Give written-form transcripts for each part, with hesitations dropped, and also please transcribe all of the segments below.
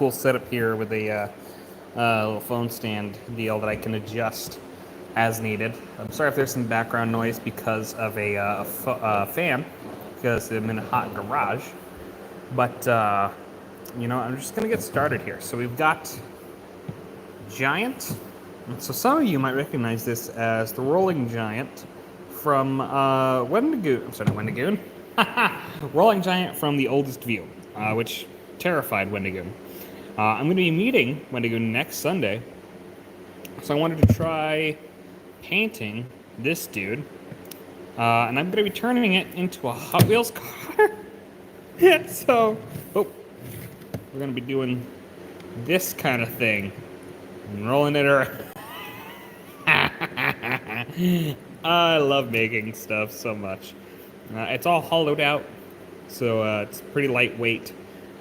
cool setup here with a little phone stand deal that I can adjust as needed. I'm sorry if there's some background noise because of a fan, because I'm in a hot garage. But, I'm just going to get started here. So we've got Giant. So some of you might recognize this as the Rolling Giant from Wendigoon. I'm sorry, not Wendigoon. Rolling Giant from The Oldest View, which terrified Wendigoon. I'm going to be meeting Wendigoon next Sunday, so I wanted to try painting this dude, and I'm going to be turning it into a Hot Wheels car. So, we're going to be doing this kind of thing and rolling it around. I love making stuff so much. It's all hollowed out, so it's pretty lightweight.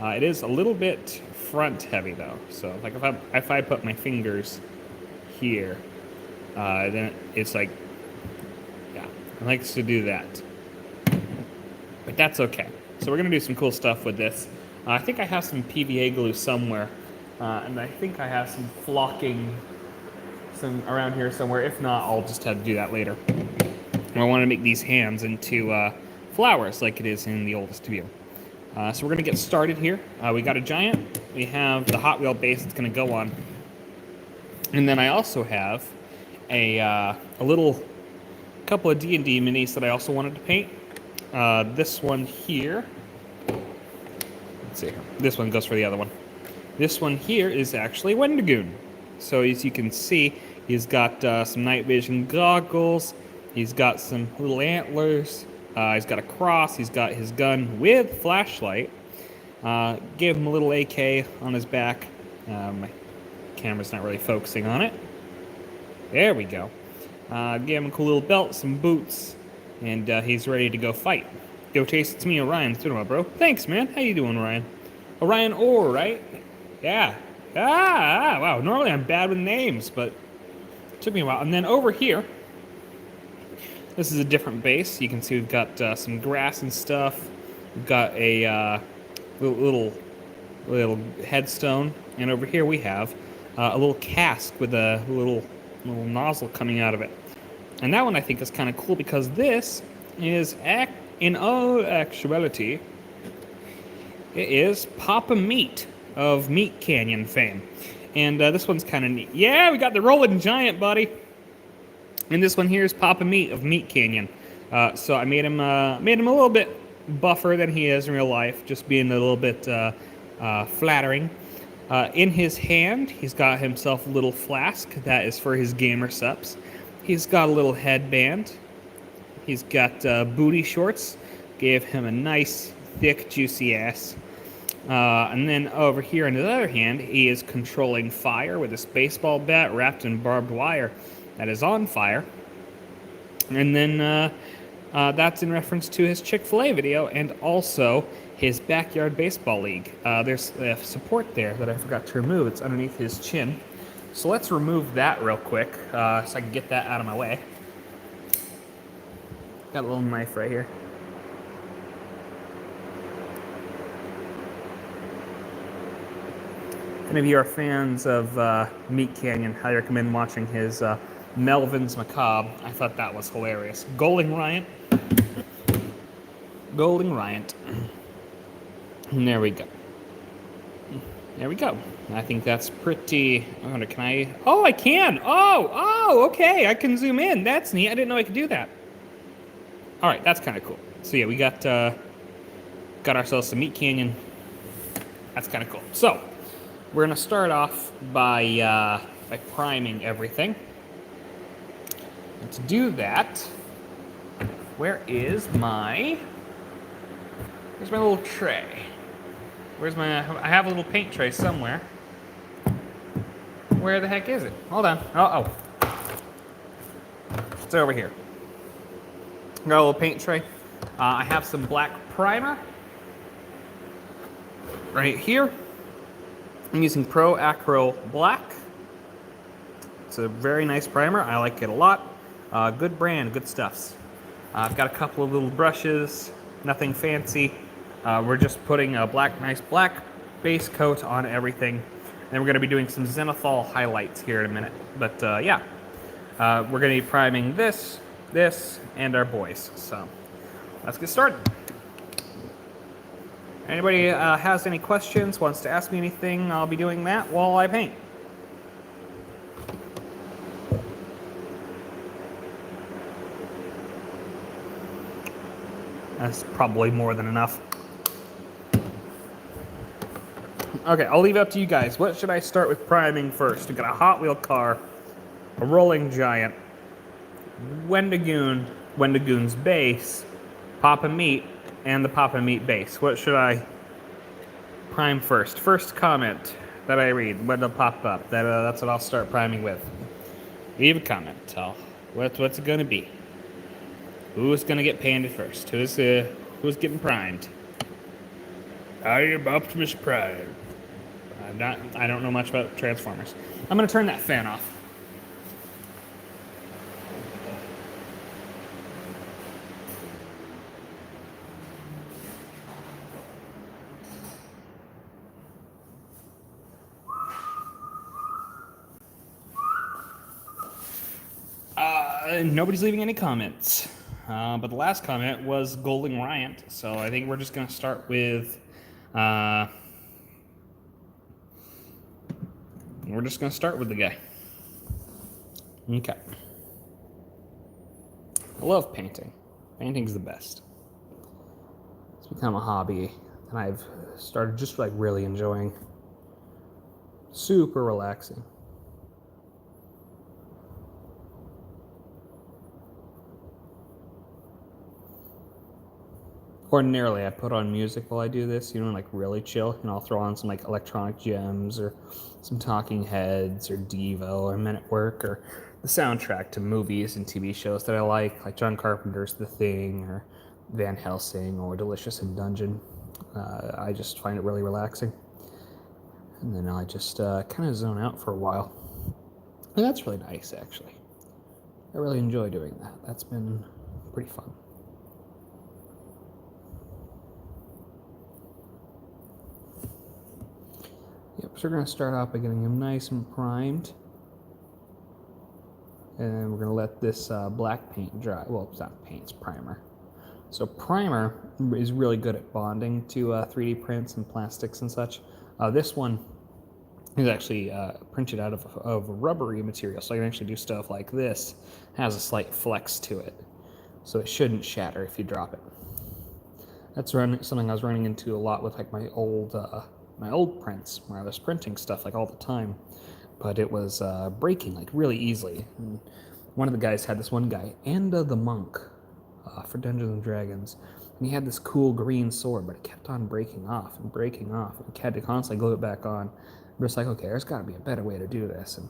It is a little bit front heavy though, so like if I put my fingers here, then it's like, yeah, it likes to do that. But that's okay. So we're gonna do some cool stuff with this. I think I have some PVA glue somewhere, and I think I have some flocking some around here somewhere. If not, I'll just have to do that later. I want to make these hands into flowers like it is in The Oldest View. So we're going to get started here. We got a Giant. We have the Hot Wheel base it's going to go on. And then I also have a little couple of D&D minis that I also wanted to paint. This one here. Let's see. This one goes for the other one. This one here is actually Wendigoon. So as you can see, he's got some night vision goggles. He's got some little antlers. He's got a cross. He's got his gun with flashlight. Gave him a little AK on his back. My camera's not really focusing on it. There we go. Gave him a cool little belt, some boots, and he's ready to go fight. Yo, Chase, it's me, Orion. What's doing, my bro? Thanks, man. How you doing, Orion? Orion Orr, right? Yeah. Wow. Normally I'm bad with names, but it took me a while. And then over here, this is a different base. You can see we've got some grass and stuff. We've got a little headstone, and over here we have a little cask with a little nozzle coming out of it. And that one I think is kind of cool because this is, in all actuality, it is Papa Meat of Meat Canyon fame. And this one's kind of neat. Yeah, we got the Rolling Giant, buddy. And this one here is Papa Meat of Meat Canyon. So I made him a little bit buffer than he is in real life, just being a little bit flattering. In his hand, he's got himself a little flask that is for his gamer subs. He's got a little headband. He's got booty shorts. Gave him a nice, thick, juicy ass. And then over here on the other hand, he is controlling fire with this baseball bat wrapped in barbed wire that is on fire. And then that's in reference to his Chick-fil-A video and also his backyard baseball league. There's support there that I forgot to remove. It's underneath his chin. So let's remove that real quick so I can get that out of my way. Got a little knife right here. If any of you are fans of Meat Canyon, I recommend watching his Melvin's Macabre. I thought that was hilarious. Golden Riot. And there we go. There we go. I think that's pretty. Can I? Oh, I can. Oh, okay. I can zoom in. That's neat. I didn't know I could do that. All right, that's kind of cool. So yeah, we got ourselves some Meat Canyon. That's kind of cool. So we're gonna start off by priming everything. And to do that, where's my little tray? I have a little paint tray somewhere. Where the heck is it? Hold on. Oh. It's over here. Got a little paint tray. I have some black primer right here. I'm using Pro Acryl Black. It's a very nice primer. I like it a lot. Good brand, good stuffs. I've got a couple of little brushes, nothing fancy. We're just putting a nice black base coat on everything. And we're going to be doing some zenithal highlights here in a minute. But yeah, we're going to be priming this, and our boys. So let's get started. Anybody has any questions, wants to ask me anything, I'll be doing that while I paint. That's probably more than enough. Okay, I'll leave it up to you guys. What should I start with priming first? We got a Hot Wheel car, a Rolling Giant, Wendigoon's base, Papa Meat, and the Papa Meat base. What should I prime first? First comment that I read, what'll pop up? That's what I'll start priming with. Leave a comment. What's it gonna be? Who's gonna get painted first? Who's getting primed? I am Optimus Prime. I don't know much about Transformers. I'm gonna turn that fan off. Nobody's leaving any comments. But the last comment was Golden Riant, so I think we're just going to start with... we're just going to start with the guy. Okay. I love painting. Painting's the best. It's become a hobby that I've started just like really enjoying. Super relaxing. Ordinarily, I put on music while I do this, like really chill, and I'll throw on some like electronic gems or some Talking Heads or Devo or Men at Work or the soundtrack to movies and TV shows that I like John Carpenter's The Thing or Van Helsing or Delicious in Dungeon. I just find it really relaxing. And then I just kind of zone out for a while. And that's really nice, actually. I really enjoy doing that. That's been pretty fun. Yep, so we're going to start off by getting him nice and primed. And then we're going to let this black paint dry. Well, it's not paint, it's primer. So primer is really good at bonding to 3D prints and plastics and such. This one is actually printed out of rubbery material, so I can actually do stuff like this. It has a slight flex to it, so it shouldn't shatter if you drop it. That's something I was running into a lot with like my old prints, where I was printing stuff like all the time, but it was breaking like really easily. And one of the guys had this one guy, Anda the Monk, for Dungeons and Dragons, and he had this cool green sword, but it kept on breaking off and breaking off, and I had to constantly glue it back on. But it's like, okay, there's got to be a better way to do this, and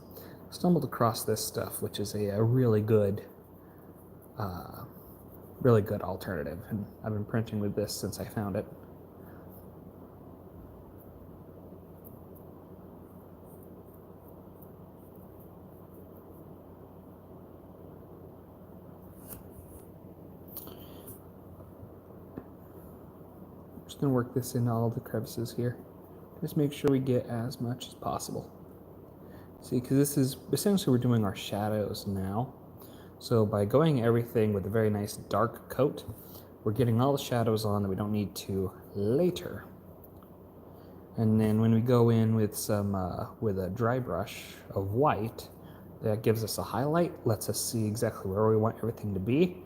stumbled across this stuff, which is a really good alternative, and I've been printing with this since I found it. Just going to work this into all the crevices here. Just make sure we get as much as possible. See, because this is essentially we're doing our shadows now. So by going everything with a very nice dark coat, we're getting all the shadows on that we don't need to later. And then when we go in with with a dry brush of white, that gives us a highlight, lets us see exactly where we want everything to be,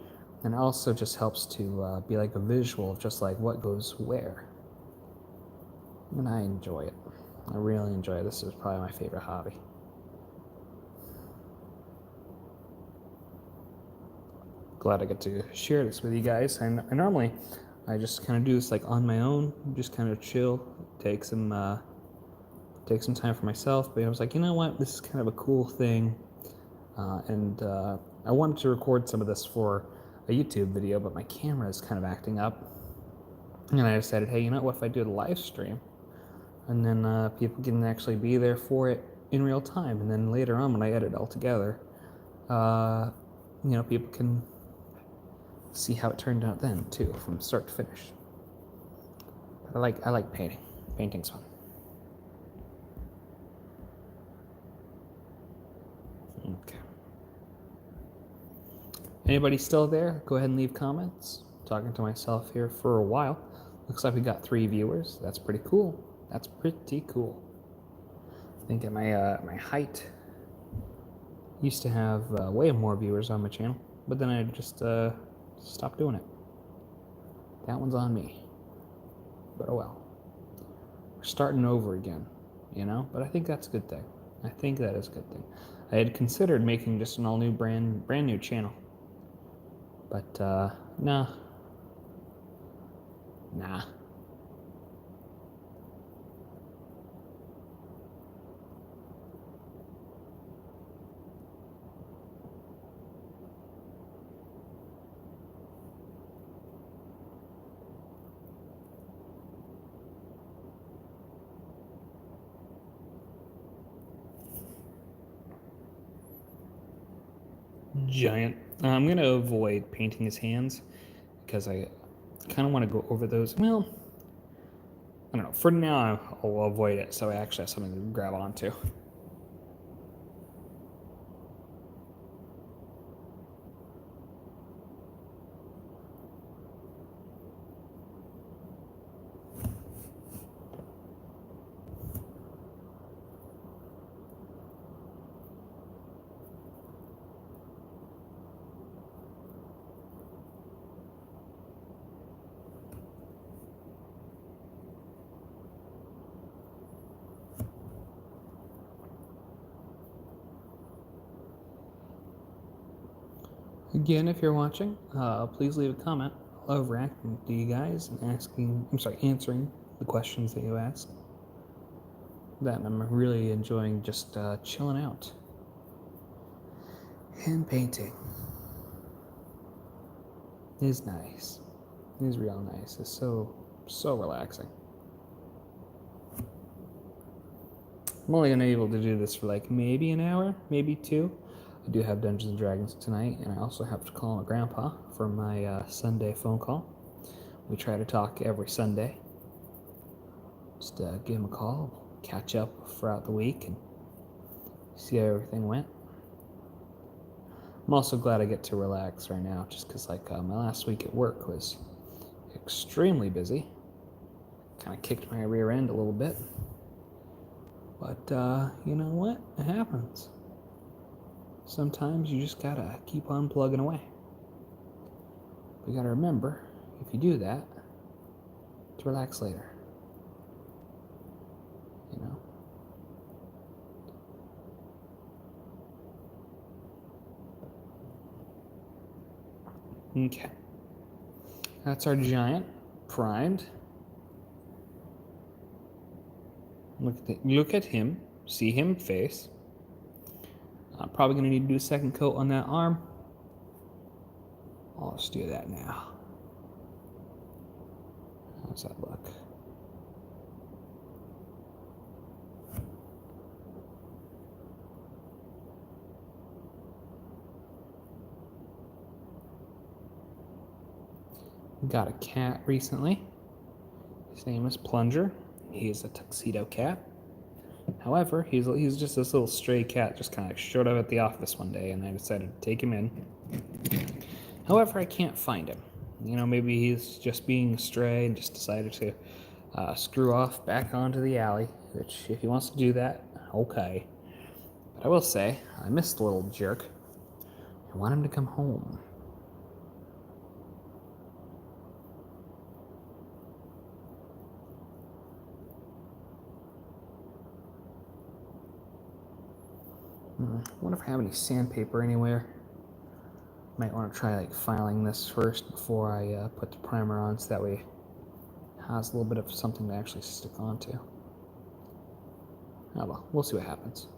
and also just helps to be like a visual of just like what goes where. And I enjoy it. I really enjoy it. This is probably my favorite hobby. Glad I get to share this with you guys. And normally I just kind of do this like on my own, just kind of chill, take some time for myself. But I was like, you know what, this is kind of a cool thing, and I wanted to record some of this for a YouTube video, but my camera is kind of acting up, and I decided, hey, you know what if I do a live stream, and then people can actually be there for it in real time, and then later on when I edit it all together, people can see how it turned out then too, from start to finish. But I like painting. Painting's fun. Okay. Anybody still there? Go ahead and leave comments. Talking to myself here for a while. Looks like we got 3 viewers. That's pretty cool. That's pretty cool. I think at my height used to have way more viewers on my channel, but then I just stopped doing it. That one's on me. But oh well. We're starting over again, you know? But I think that's a good thing. I think that is a good thing. I had considered making just an all new brand new channel. But nah. Giant. I'm going to avoid painting his hands because I kind of want to go over those. Well, I don't know. For now, I'll avoid it so I actually have something to grab onto. Again, if you're watching, please leave a comment. I love reacting to you guys and answering the questions that you ask. That I'm really enjoying just chilling out. Hand painting is nice. It is real nice. It's so relaxing. I'm only gonna be able to do this for like maybe an hour, maybe 2. I do have Dungeons and Dragons tonight, and I also have to call my grandpa for my Sunday phone call. We try to talk every Sunday. Just give him a call, catch up throughout the week, and see how everything went. I'm also glad I get to relax right now, just because like my last week at work was extremely busy. Kind of kicked my rear end a little bit. But you know what? It happens. Sometimes you just gotta keep on plugging away. But you gotta remember, if you do that, to relax later. You know? Okay. That's our giant primed. Look at him. See him face. I'm probably going to need to do a second coat on that arm. I'll just do that now. How's that look? Got a cat recently. His name is Plunger. He's a tuxedo cat. However, he's just this little stray cat, just kind of showed up at the office one day, and I decided to take him in. However, I can't find him. You know, maybe he's just being a stray and just decided to screw off back onto the alley, which, if he wants to do that, okay. But I will say, I miss the little jerk. I want him to come home. I wonder if I have any sandpaper anywhere. Might want to try like filing this first before I put the primer on, so that way it has a little bit of something to actually stick onto. Oh well, we'll see what happens.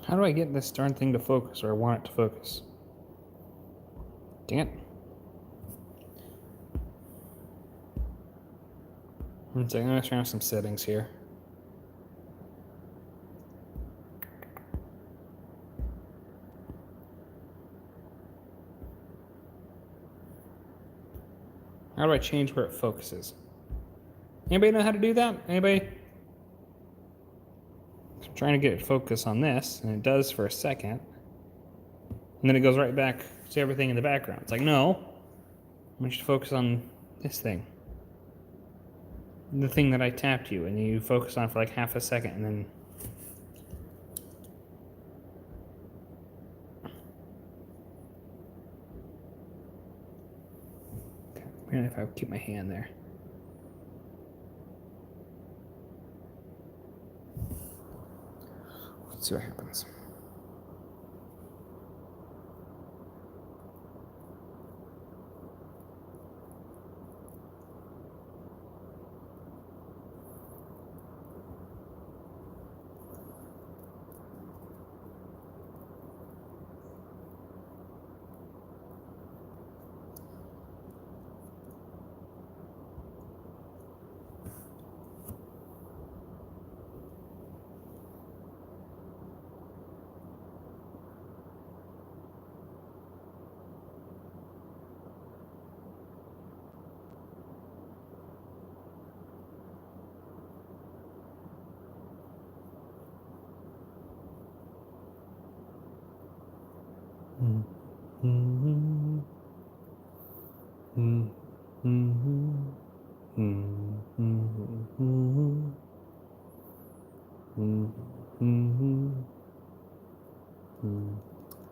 How do I get this darn thing to focus, or I want it to focus? Dang it. I'm going to try some settings here. How do I change where it focuses? Anybody know how to do that? Anybody? I'm trying to get it focus on this, and it does for a second. And then it goes right back to everything in the background. It's like, no, I want you to focus on this thing. The thing that I tapped you, and you focus on for like half a second, and then... Okay, maybe if I keep my hand there. Let's see what happens.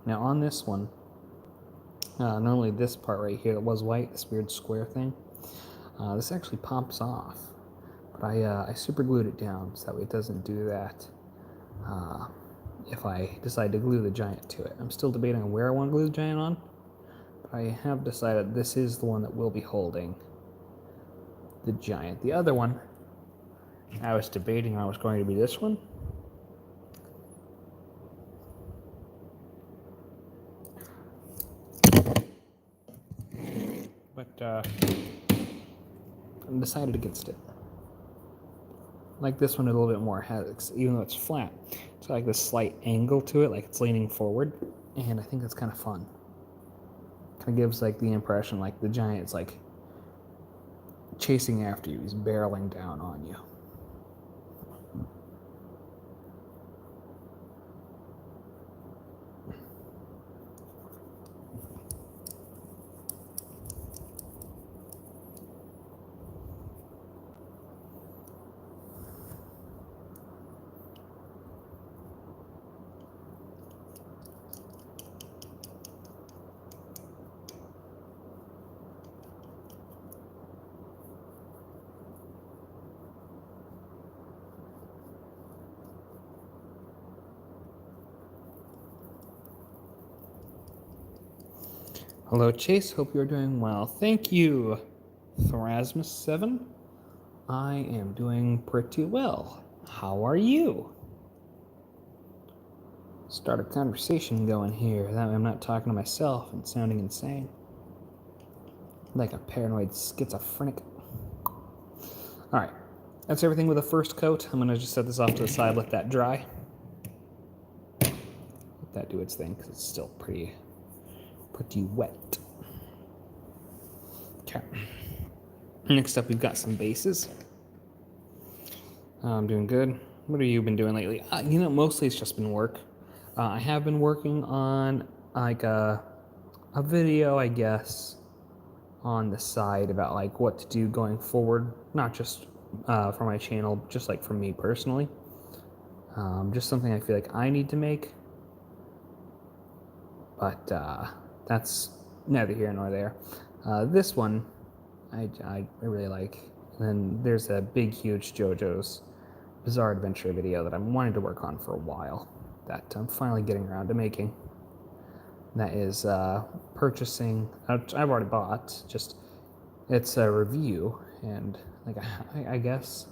Now on this one, normally this part right here that was white, this weird square thing, this actually pops off. But I super glued it down so that way it doesn't do that if I decide to glue the giant to it. I'm still debating on where I want to glue the giant on, but I have decided this is the one that will be holding the giant. The other one, I was debating on was going to be this one. But I decided against it. Like this one a little bit more, has, even though it's flat, it's got like this slight angle to it, like it's leaning forward, and I think that's kind of fun. Kind of gives like the impression like the giant's like chasing after you, he's barreling down on you. Hello, Chase. Hope you're doing well. Thank you, Thrasmus7. I am doing pretty well. How are you? Start a conversation going here. That way I'm not talking to myself and sounding insane. Like a paranoid schizophrenic. Alright. That's everything with the first coat. I'm going to just set this off to the side, let that dry. Let that do its thing, because it's still pretty wet. Okay. Next up, we've got some bases. I'm doing good. What have you been doing lately? Mostly it's just been work. I have been working on like a video, I guess, on the side about like what to do going forward. Not just for my channel, just like for me personally. Just something I feel like I need to make. But that's neither here nor there. This one, I really like. And then there's a big, huge JoJo's Bizarre Adventure video that I'm wanting to work on for a while that I'm finally getting around to making. That is purchasing, I've already bought, just it's a review, and like I guess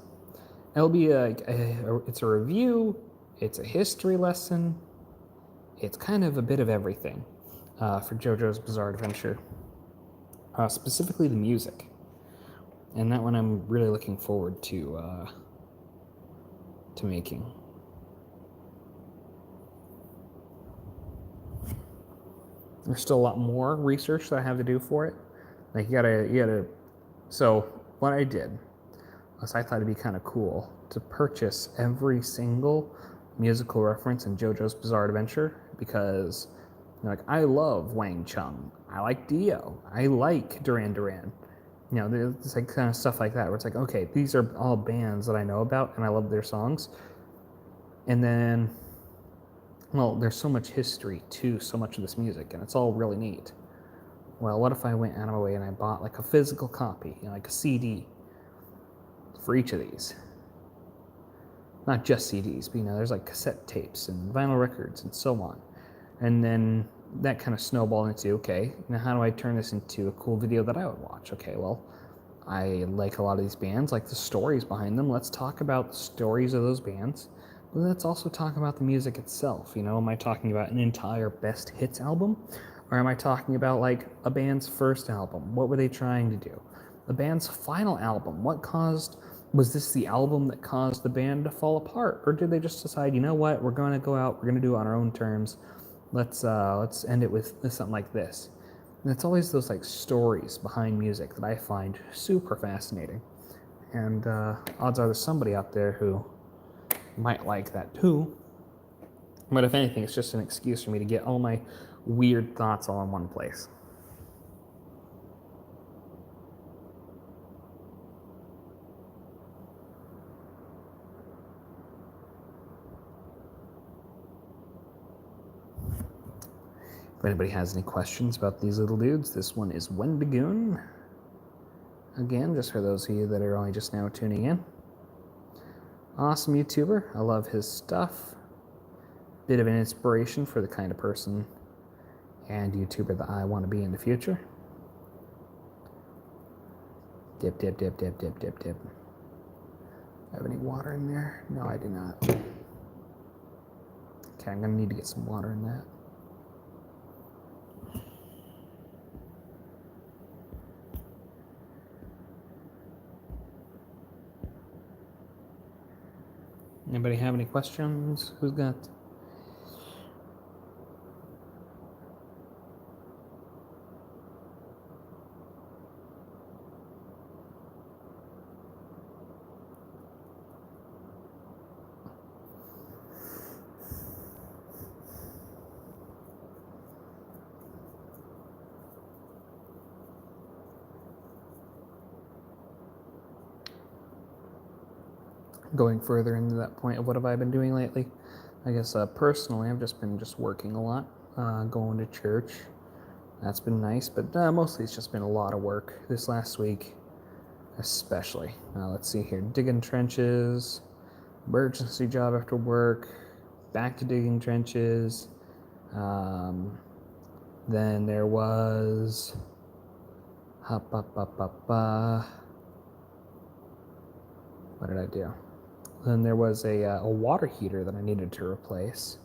it'll be it's a review, it's a history lesson, it's kind of a bit of everything for JoJo's Bizarre Adventure, specifically the music. And that one I'm really looking forward to making. There's still a lot more research that I have to do for it. Like you gotta. So what I did was I thought it'd be kind of cool to purchase every single musical reference in JoJo's Bizarre Adventure because, like, I love Wang Chung, I like Dio, I like Duran Duran. You know, there's like kind of stuff like that where it's like, okay, these are all bands that I know about and I love their songs. And then, well, there's so much history to so much of this music, and it's all really neat. Well, what if I went out of my way and I bought like a physical copy, you know, like a CD for each of these? Not just CDs, but you know, there's like cassette tapes and vinyl records and so on. And then that kind of snowballed into, okay, now how do I turn this into a cool video that I would watch? Okay, well, I like a lot of these bands, like the stories behind them. Let's talk about the stories of those bands. But let's also talk about the music itself. You know, am I talking about an entire best hits album? Or am I talking about like a band's first album? What were they trying to do? The band's final album, was this the album that caused the band to fall apart? Or did they just decide, you know what, we're gonna go out, we're gonna do it on our own terms. Let's end it with something like this. And it's always those like stories behind music that I find super fascinating. And odds are there's somebody out there who might like that too. But if anything, it's just an excuse for me to get all my weird thoughts all in one place. If anybody has any questions about these little dudes, this one is Wendigoon. Again, just for those of you that are only just now tuning in. Awesome YouTuber. I love his stuff. Bit of an inspiration for the kind of person and YouTuber that I want to be in the future. Dip, dip, dip, dip, dip, dip, dip. Have any water in there? No, I do not. Okay, I'm gonna need to get some water in that. Anybody have any questions? Who's got? Going further into that point of what have I been doing lately, I guess personally I've just been working a lot, going to church. That's been nice, but mostly it's just been a lot of work this last week, especially. Let's see here, digging trenches, emergency job after work, back to digging trenches. Then there was what did I do? Then there was a water heater that I needed to replace.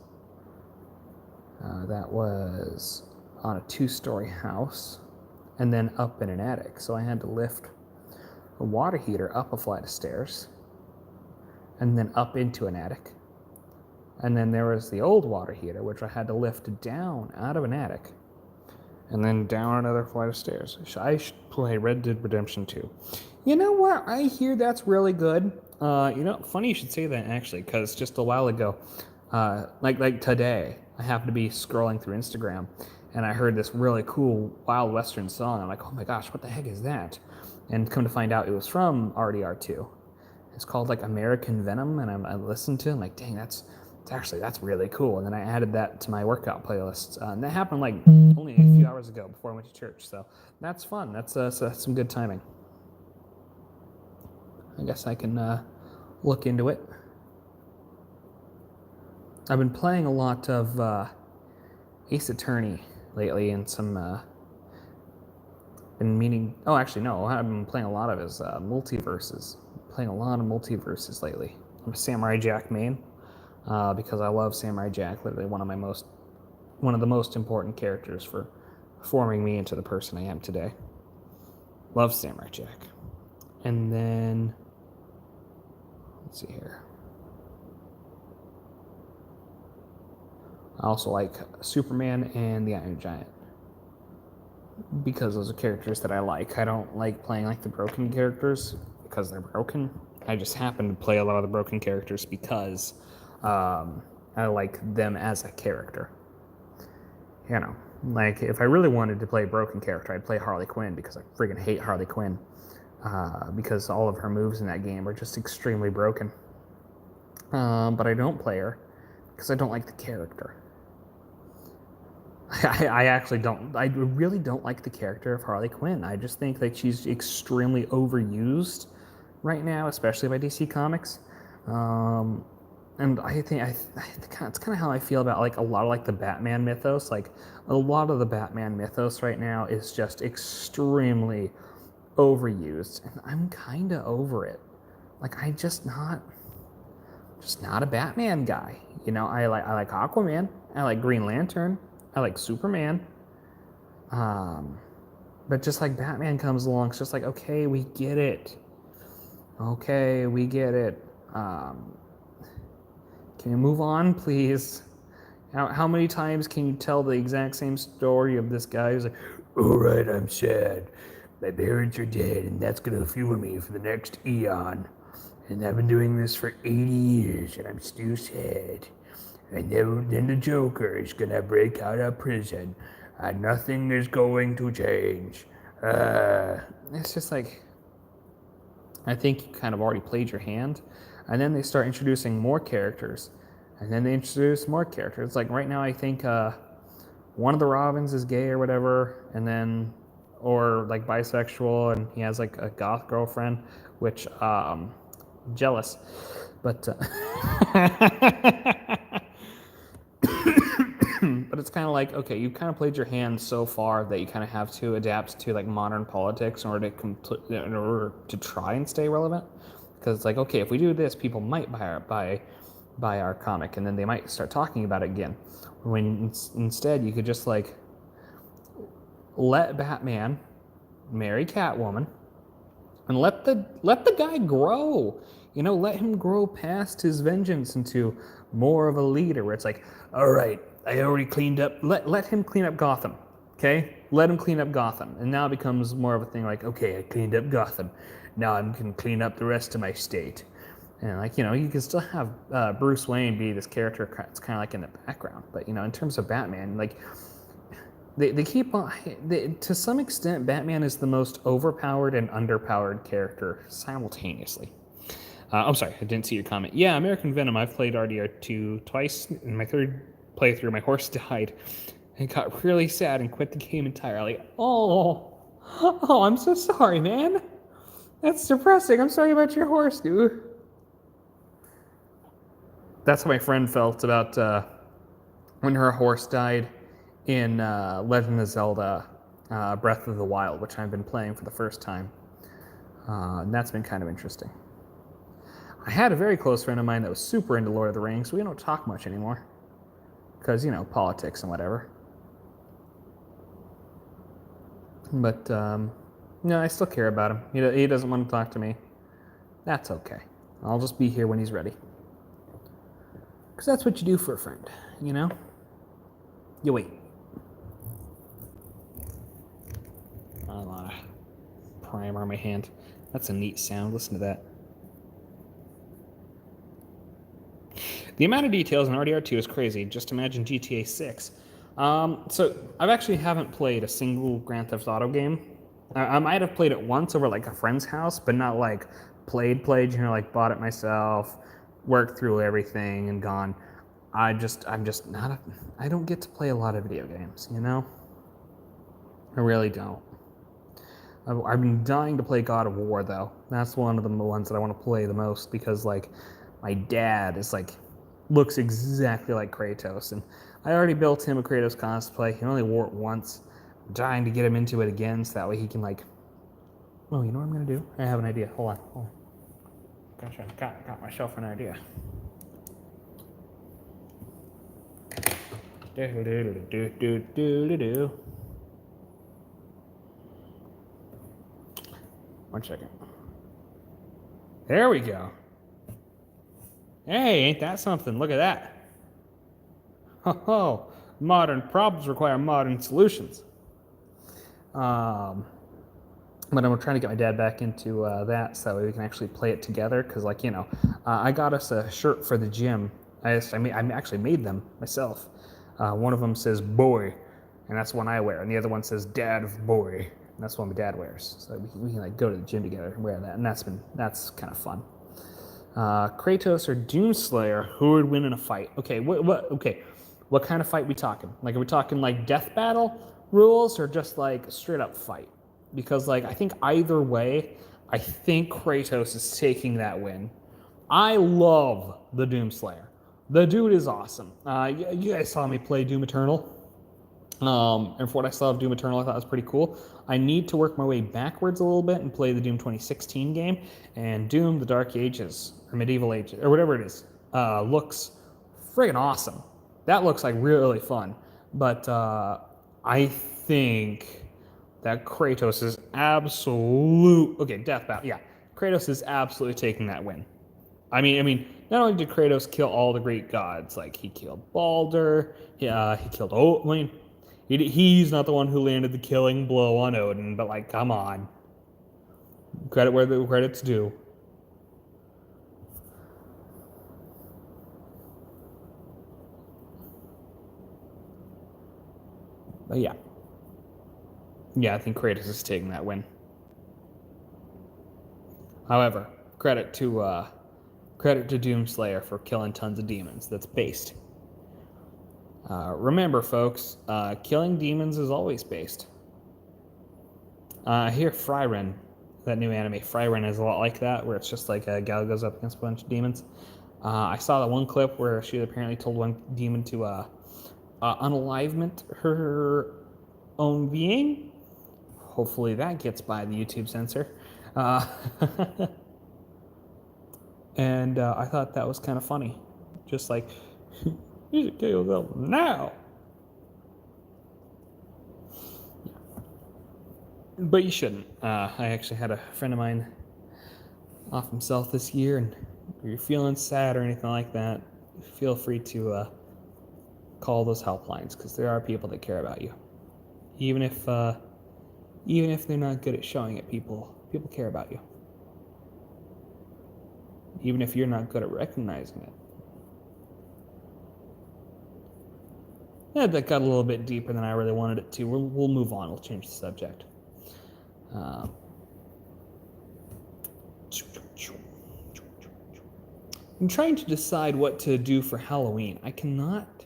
That was on a 2-story house and then up in an attic. So I had to lift a water heater up a flight of stairs and then up into an attic. And then there was the old water heater, which I had to lift down out of an attic and then down another flight of stairs. I should play Red Dead Redemption 2. You know what? I hear that's really good. You know, funny you should say that actually, because just a while ago, like today, I happened to be scrolling through Instagram, and I heard this really cool Wild Western song. I'm like, oh my gosh, what the heck is that? And come to find out, it was from RDR2. It's called like American Venom, and I listened to it. I'm like, dang, that's really cool. And then I added that to my workout playlist. And that happened like only a few hours ago before I went to church. So that's fun. That's some good timing. I guess I can look into it. I've been playing a lot of Ace Attorney lately, and some been meaning. Oh, actually, no. I've been playing a lot of his multiverses. Playing a lot of multiverses lately. I'm a Samurai Jack main because I love Samurai Jack. Literally one of my most one of the most important characters for forming me into the person I am today. Love Samurai Jack. And then, let's see here. I also like Superman and the Iron Giant, because those are characters that I like. I don't like playing like the broken characters because they're broken. I just happen to play a lot of the broken characters because I like them as a character. You know, like if I really wanted to play a broken character, I'd play Harley Quinn, because I friggin' hate Harley Quinn, because all of her moves in that game are just extremely broken. But I don't play her because I don't like the character. I actually don't. I really don't like the character of Harley Quinn. I just think that she's extremely overused right now, especially by DC Comics. And I think it's kind of how I feel about like a lot of like the Batman mythos. Like a lot of the Batman mythos right now is just extremely overused, and I'm kind of over it. Like I'm just not a Batman guy. You know, I like Aquaman. I like Green Lantern. I like Superman. But just like Batman comes along, it's just like, okay, we get it. Okay, we get it. Can you move on, please? How many times can you tell the exact same story of this guy who's like, all right, I'm sad. My parents are dead, and that's going to fuel me for the next eon. And I've been doing this for 80 years, and I'm still sad. And then the Joker is going to break out of prison, and nothing is going to change. It's just like, I think you kind of already played your hand. And then they start introducing more characters. And then they introduce more characters. Like right now, I think one of the Robins is gay or whatever, and then, or like bisexual, and he has like a goth girlfriend, which, jealous. But, but it's kind of like, okay, you've kind of played your hand so far that you kind of have to adapt to like modern politics in order to try and stay relevant. Because it's like, okay, if we do this, people might buy our comic, and then they might start talking about it again. When instead you could just like let Batman marry Catwoman, and let the guy grow. You know, let him grow past his vengeance into more of a leader, where it's like, all right, I already cleaned up. Let him clean up Gotham, okay? Let him clean up Gotham, and now it becomes more of a thing like, okay, I cleaned up Gotham. Now I can clean up the rest of my state. And like, you know, you can still have Bruce Wayne be this character. It's kind of like in the background, but you know, in terms of Batman, like they keep on. To some extent, Batman is the most overpowered and underpowered character simultaneously. I'm sorry, I didn't see your comment. Yeah, American Venom. I've played RDR2 twice. In my third playthrough, my horse died. I got really sad and quit the game entirely. Oh, I'm so sorry, man. That's depressing. I'm sorry about your horse, dude. That's how my friend felt about when her horse died in Legend of Zelda Breath of the Wild, which I've been playing for the first time. And that's been kind of interesting. I had a very close friend of mine that was super into Lord of the Rings. We don't talk much anymore because, you know, politics and whatever. But, no, I still care about him. He doesn't want to talk to me. That's okay. I'll just be here when he's ready. Because that's what you do for a friend, you know? You wait. A lot of primer on my hand. That's a neat sound. Listen to that. The amount of details in RDR2 is crazy. Just imagine GTA 6. So I actually haven't played a single Grand Theft Auto game. I might have played it once over like a friend's house, but not like played, you know, like bought it myself, worked through everything and gone. I'm just not I don't get to play a lot of video games, you know? I really don't. I've been dying to play God of War though. That's one of the ones that I want to play the most, because like my dad is like looks exactly like Kratos, and I already built him a Kratos cosplay. He only wore it once. I'm dying to get him into it again, so that way he can like. Oh, you know what I'm gonna do? I have an idea. Hold on. Gosh, I got myself an idea. One second. There we go. Hey, ain't that something? Look at that. Oh, modern problems require modern solutions. But I'm trying to get my dad back into that so that way we can actually play it together. Because, like, I got us a shirt for the gym. I actually made them myself. One of them says boy, and that's one I wear, and the other one says dad of boy, and that's one my dad wears. So we can like go to the gym together and wear that, and that's kind of fun. Kratos or Doomslayer, who would win in a fight? Okay, what kind of fight we talking? Like, are we talking like death battle rules or just like straight up fight? Because like I think either way, I think Kratos is taking that win. I love the Doomslayer. The dude is awesome. You guys saw me play Doom Eternal. And for what I saw of Doom Eternal, I thought it was pretty cool. I need to work my way backwards a little bit and play the Doom 2016 game. And Doom, the Dark Ages, or Medieval Ages, or whatever it is, looks friggin' awesome. That looks like really fun. But I think that Kratos is death battle. Yeah, Kratos is absolutely taking that win. I mean, not only did Kratos kill all the Greek gods, like he killed Balder, he killed Odin. He's not the one who landed the killing blow on Odin, but like, come on, credit where the credit's due. But yeah, I think Kratos is taking that win. However, credit to Doomslayer for killing tons of demons. That's based. Remember, folks, killing demons is always based. Here, Frieren, that new anime, Frieren is a lot like that, where it's just like a gal goes up against a bunch of demons. I saw that one clip where she apparently told one demon to unalivement her own being. Hopefully that gets by the YouTube censor. And I thought that was kind of funny. Just like, you should kill yourself now. But you shouldn't. I actually had a friend of mine off himself this year, and if you're feeling sad or anything like that, feel free to call those helplines, because there are people that care about you. Even if they're not good at showing it, people care about you. Even if you're not good at recognizing it. Yeah, that got a little bit deeper than I really wanted it to. We'll move on. We'll change the subject. I'm trying to decide what to do for Halloween. I cannot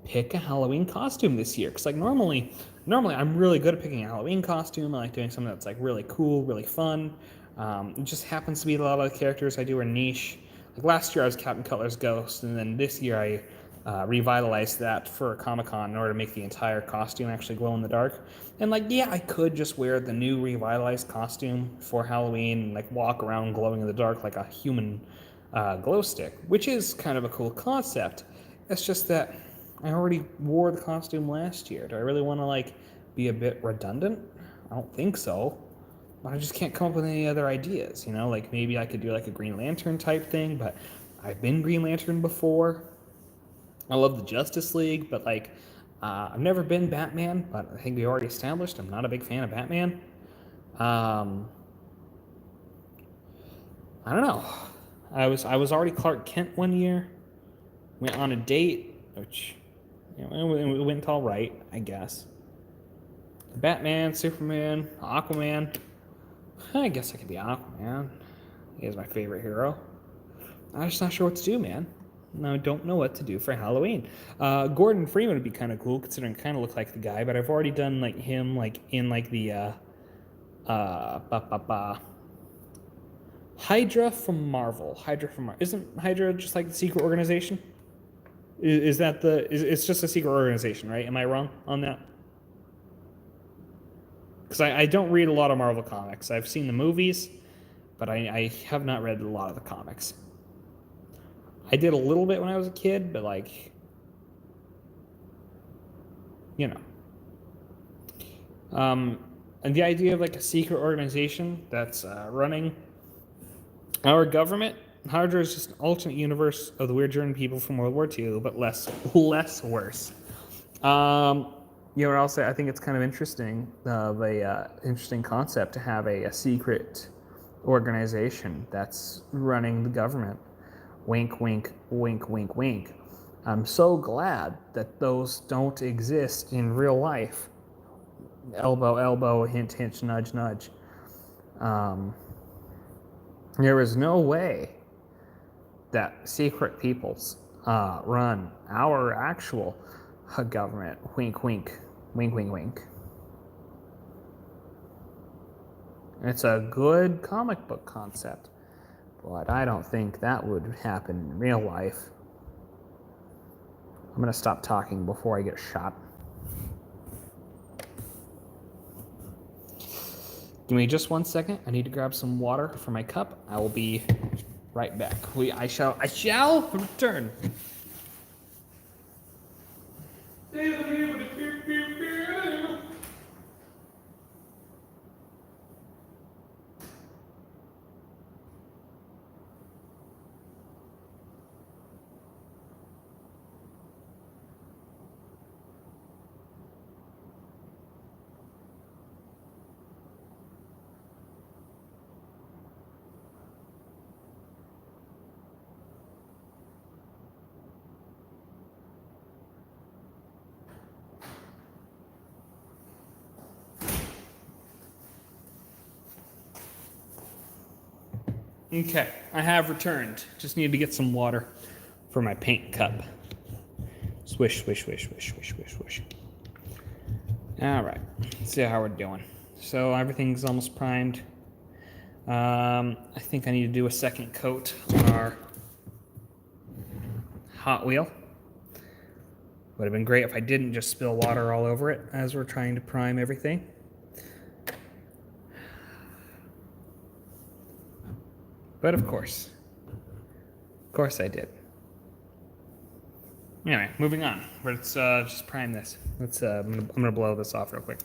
pick a Halloween costume this year, because like normally I'm really good at picking a Halloween costume. I like doing something that's like really cool, really fun. It just happens to be a lot of the characters I do are niche. Like last year I was Captain Cutler's Ghost, and then this year I revitalized that for Comic-Con in order to make the entire costume actually glow in the dark. And like, yeah, I could just wear the new revitalized costume for Halloween and like walk around glowing in the dark like a human glow stick, which is kind of a cool concept. It's just that I already wore the costume last year. Do I really want to like be a bit redundant? I don't think so. But I just can't come up with any other ideas, like maybe I could do like a Green Lantern type thing, but I've been Green Lantern before. I love the Justice League, but like, I've never been Batman, but I think we already established I'm not a big fan of Batman. I don't know. I was already Clark Kent one year. Went on a date, which it went all right, I guess. Batman, Superman, Aquaman. I guess I could be Aquaman. He is my favorite hero. I'm just not sure what to do, man. I don't know what to do for Halloween. Gordon Freeman would be kind of cool, considering I kind of look like the guy, but I've already done like him like in like the Hydra from Marvel. Isn't Hydra just like the secret organization? Is that it's just a secret organization, right? Am I wrong on that? Because I don't read a lot of Marvel comics. I've seen the movies, but I have not read a lot of the comics. I did a little bit when I was a kid, but like, you know. Um, and the idea of like a secret organization that's running our government, Hydra is just an alternate universe of the weird German people from World War II, but less worse. You know, also I think it's kind of interesting of a interesting concept to have a secret organization that's running the government. Wink, wink, wink, wink, wink. I'm so glad that those don't exist in real life. Elbow, elbow, hint, hint, nudge, nudge. Um, there is no way that secret peoples run our actual government. Wink, wink, wink, wink, wink. It's a good comic book concept, but I don't think that would happen in real life. I'm gonna stop talking before I get shot. Give me just 1 second. I need to grab some water for my cup. I will be right back. I shall return. Okay, I have returned. Just need to get some water for my paint cup. Swish, swish, swish, swish, swish, swish, swish. All right, let's see how we're doing. So everything's almost primed. I think I need to do a second coat on our Hot Wheel. Would have been great if I didn't just spill water all over it as we're trying to prime everything. But of course I did. Anyway, moving on. Let's just prime this. I'm gonna blow this off real quick.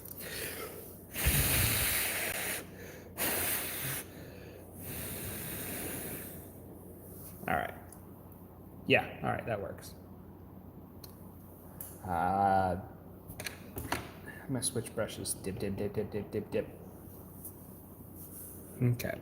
All right. Yeah. All right. That works. I'm gonna switch brushes. Dip, dip, dip, dip, dip, dip, dip. Okay.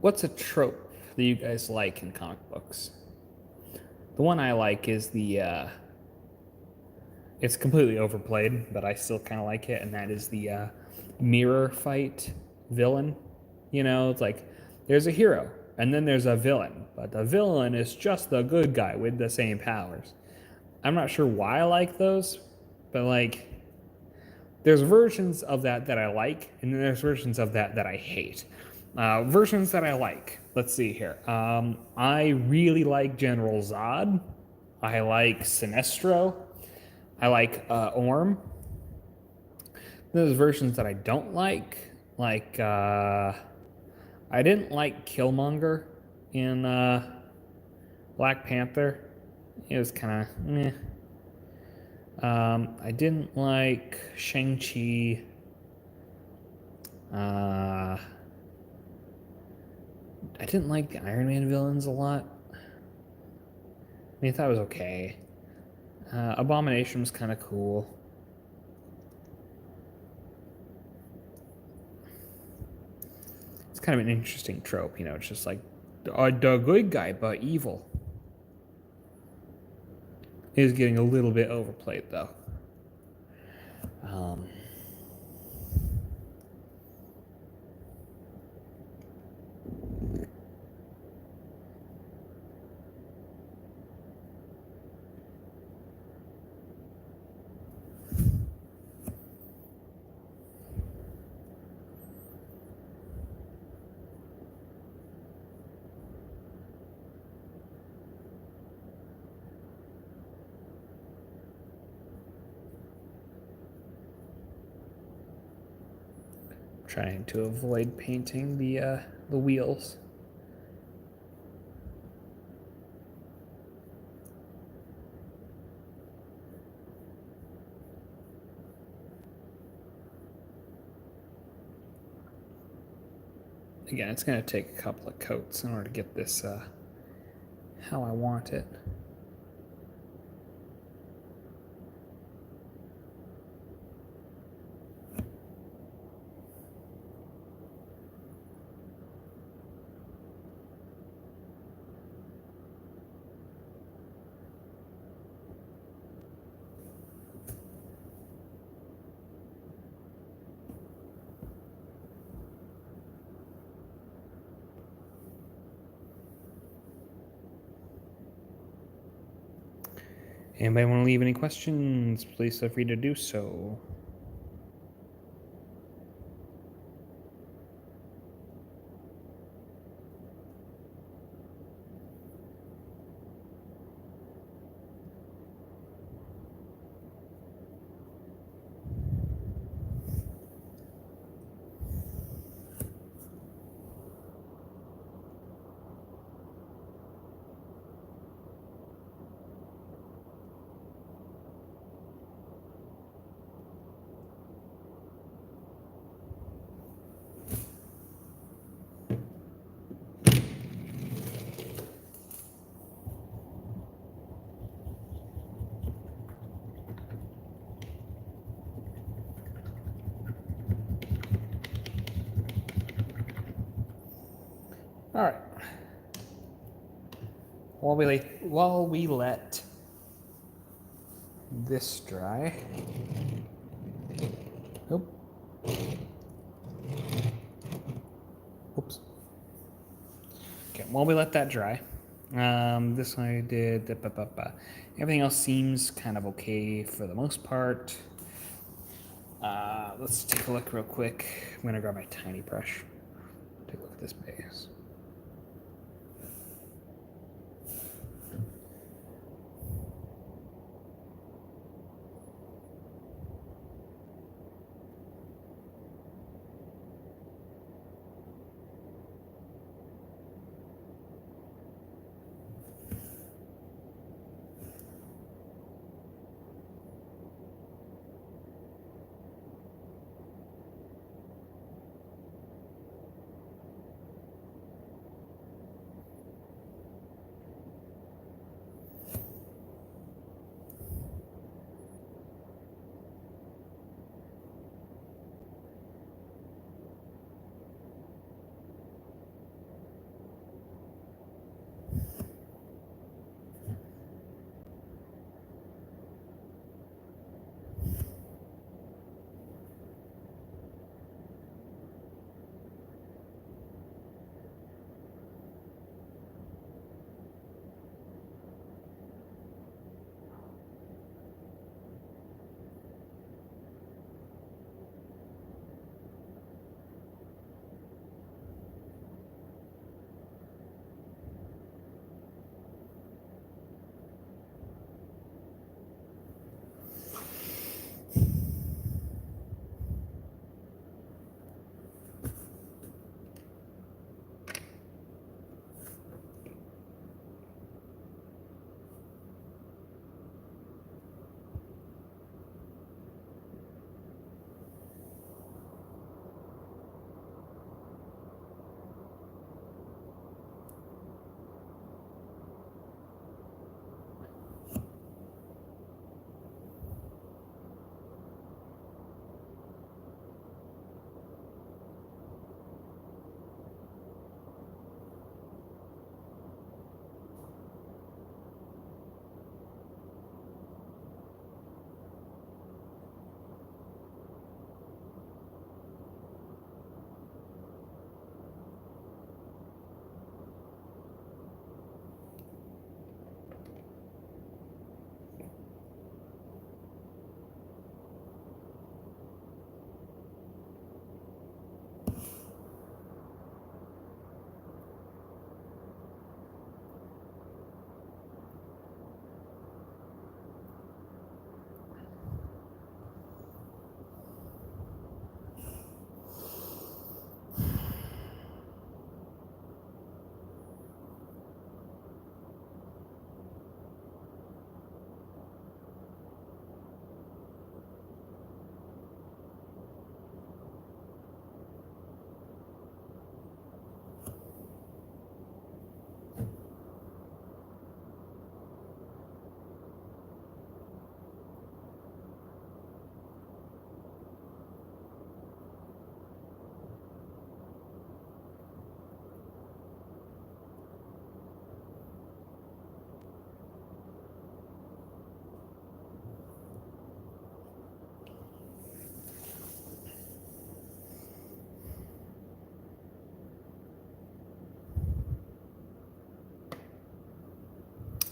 What's a trope that you guys like in comic books? The one I like is it's completely overplayed, but I still kind of like it, and that is the mirror fight villain. You know, it's like there's a hero, and then there's a villain, but the villain is just the good guy with the same powers. I'm not sure why I like those, but like, there's versions of that I like, and then there's versions of that I hate. Versions that I like. Let's see here. I really like General Zod. I like Sinestro. I like Orm. There's versions that I don't like I didn't like Killmonger in Black Panther. It was kind of meh. I didn't like Shang-Chi. I didn't like the Iron Man villains a lot. I mean, I thought it was okay. Abomination was kind of cool. It's kind of an interesting trope, you know. It's just like the good guy, but evil. It is getting a little bit overplayed, though. Trying to avoid painting the wheels. Again, it's going to take a couple of coats in order to get this how I want it. Anybody want to leave any questions? Please feel free to do so. All right. While we let this dry. Oop. Oops. Okay, while we let that dry, this one I did. Everything else seems kind of okay for the most part. Let's take a look real quick. I'm gonna grab my tiny brush. Take a look at this base.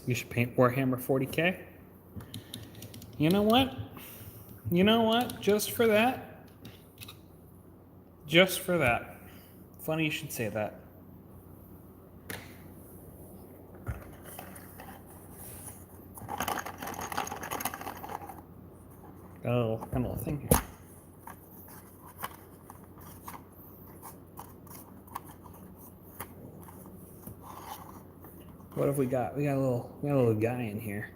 you should paint Warhammer 40K. You know what? You know what? Just for that. Just for that. Funny you should say that. Got a little thing here. What have we got? We got a little guy in here.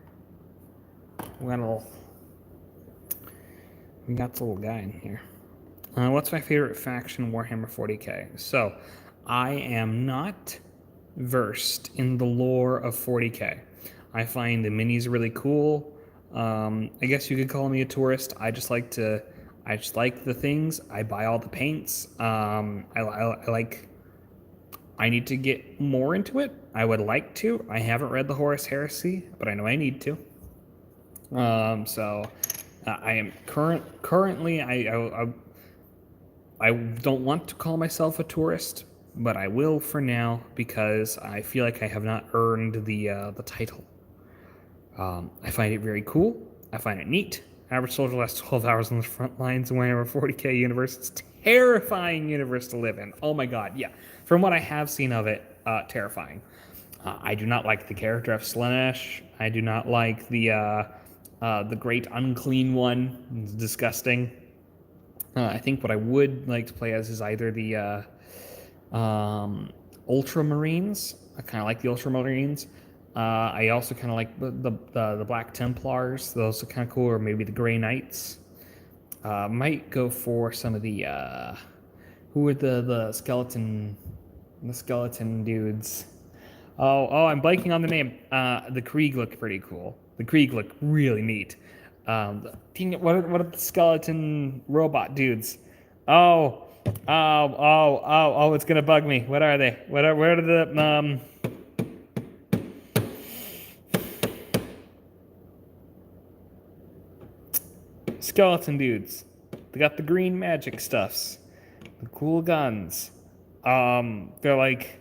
We got the little guy in here. What's my favorite faction in Warhammer 40K? So, I am not versed in the lore of 40K. I find the minis really cool. I guess you could call me a tourist. I just like the things. I buy all the paints. I need to get more into it. I would like to. I haven't read the Horus Heresy, but I know I need to. I am currently. I don't want to call myself a tourist, but I will for now because I feel like I have not earned the title. I find it very cool. I find it neat. Average soldier lasts 12 hours on the front lines in Warhammer 40K universe. It's a terrifying universe to live in. Oh my god, yeah. From what I have seen of it, terrifying. I do not like the character of Slaanesh. I do not like the Great Unclean One. It's disgusting. I think what I would like to play as is either the Ultramarines. I kind of like the Ultramarines. I also kind of like the Black Templars. Those are kind of cool. Or maybe the Grey Knights. Might go for some of the who are the skeleton dudes. Oh, I'm blanking on the name. The Krieg look pretty cool. The Krieg look really neat. What are the skeleton robot dudes? Oh, it's gonna bug me. What are they? Where are the skeleton dudes? They got the green magic stuffs, the cool guns. They're like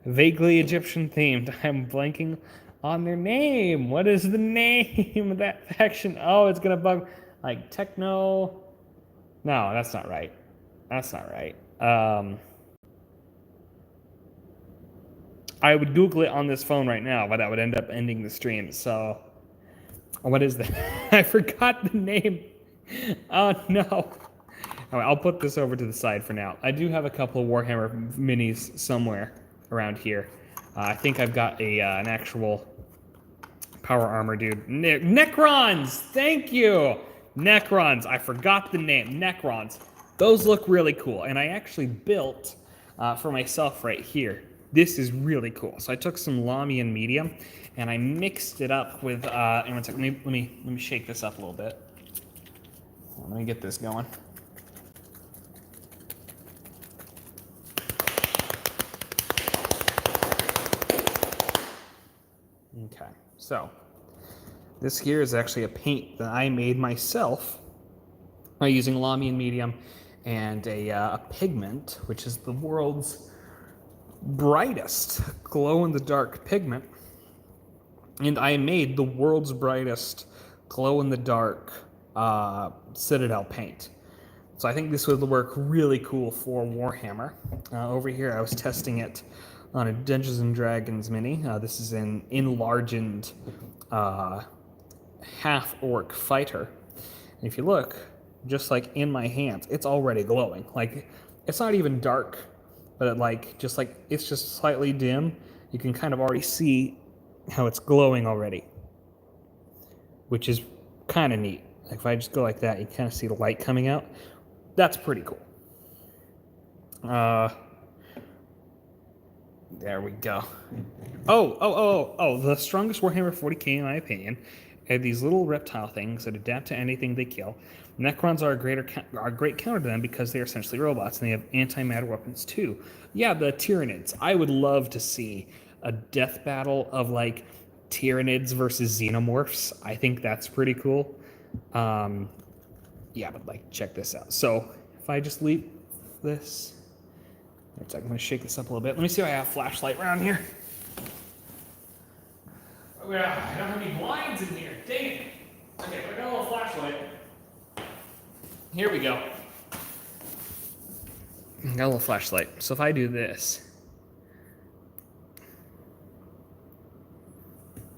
vaguely Egyptian themed. I'm blanking on their name. What is the name of that faction? Oh, it's gonna bug. Like Techno. No, that's not right. That's not right. I would Google it on this phone right now, but that would end up ending the stream. So, what is that? I forgot the name. Oh no. All right, I'll put this over to the side for now. I do have a couple of Warhammer minis somewhere around here. I think I've got an actual power armor dude. Necrons! Thank you! Necrons. I forgot the name. Necrons. Those look really cool. And I actually built for myself right here. This is really cool. So I took some Lamian medium and I mixed it up with, and one second, let me shake this up a little bit. Let me get this going. Okay, so this here is actually a paint that I made myself by using Lamian medium and a pigment, which is the world's brightest glow-in-the-dark pigment. And I made the world's brightest glow-in-the-dark Citadel paint. So I think this would work really cool for Warhammer. Over here, I was testing it on a Dungeons and Dragons mini. This is an enlarged half-orc fighter. And if you look, just like in my hands, it's already glowing. Like, it's not even dark, but it's just slightly dim. You can kind of already see how it's glowing already, which is kind of neat. Like if I just go like that, you kind of see the light coming out. That's pretty cool. There we go. The strongest Warhammer 40k, in my opinion, are these little reptile things that adapt to anything they kill. Necrons are a great counter to them because they're essentially robots, and they have anti-matter weapons too. Yeah, the Tyranids. I would love to see a death battle of like Tyranids versus Xenomorphs. I think that's pretty cool. Yeah, but like, check this out. So if I just leave this, I'm going to shake this up a little bit. Let me see if I have a flashlight around here. Yeah, I don't have any blinds in here. Dang it. Okay, I got a little flashlight. Here we go. Got a little flashlight. So if I do this,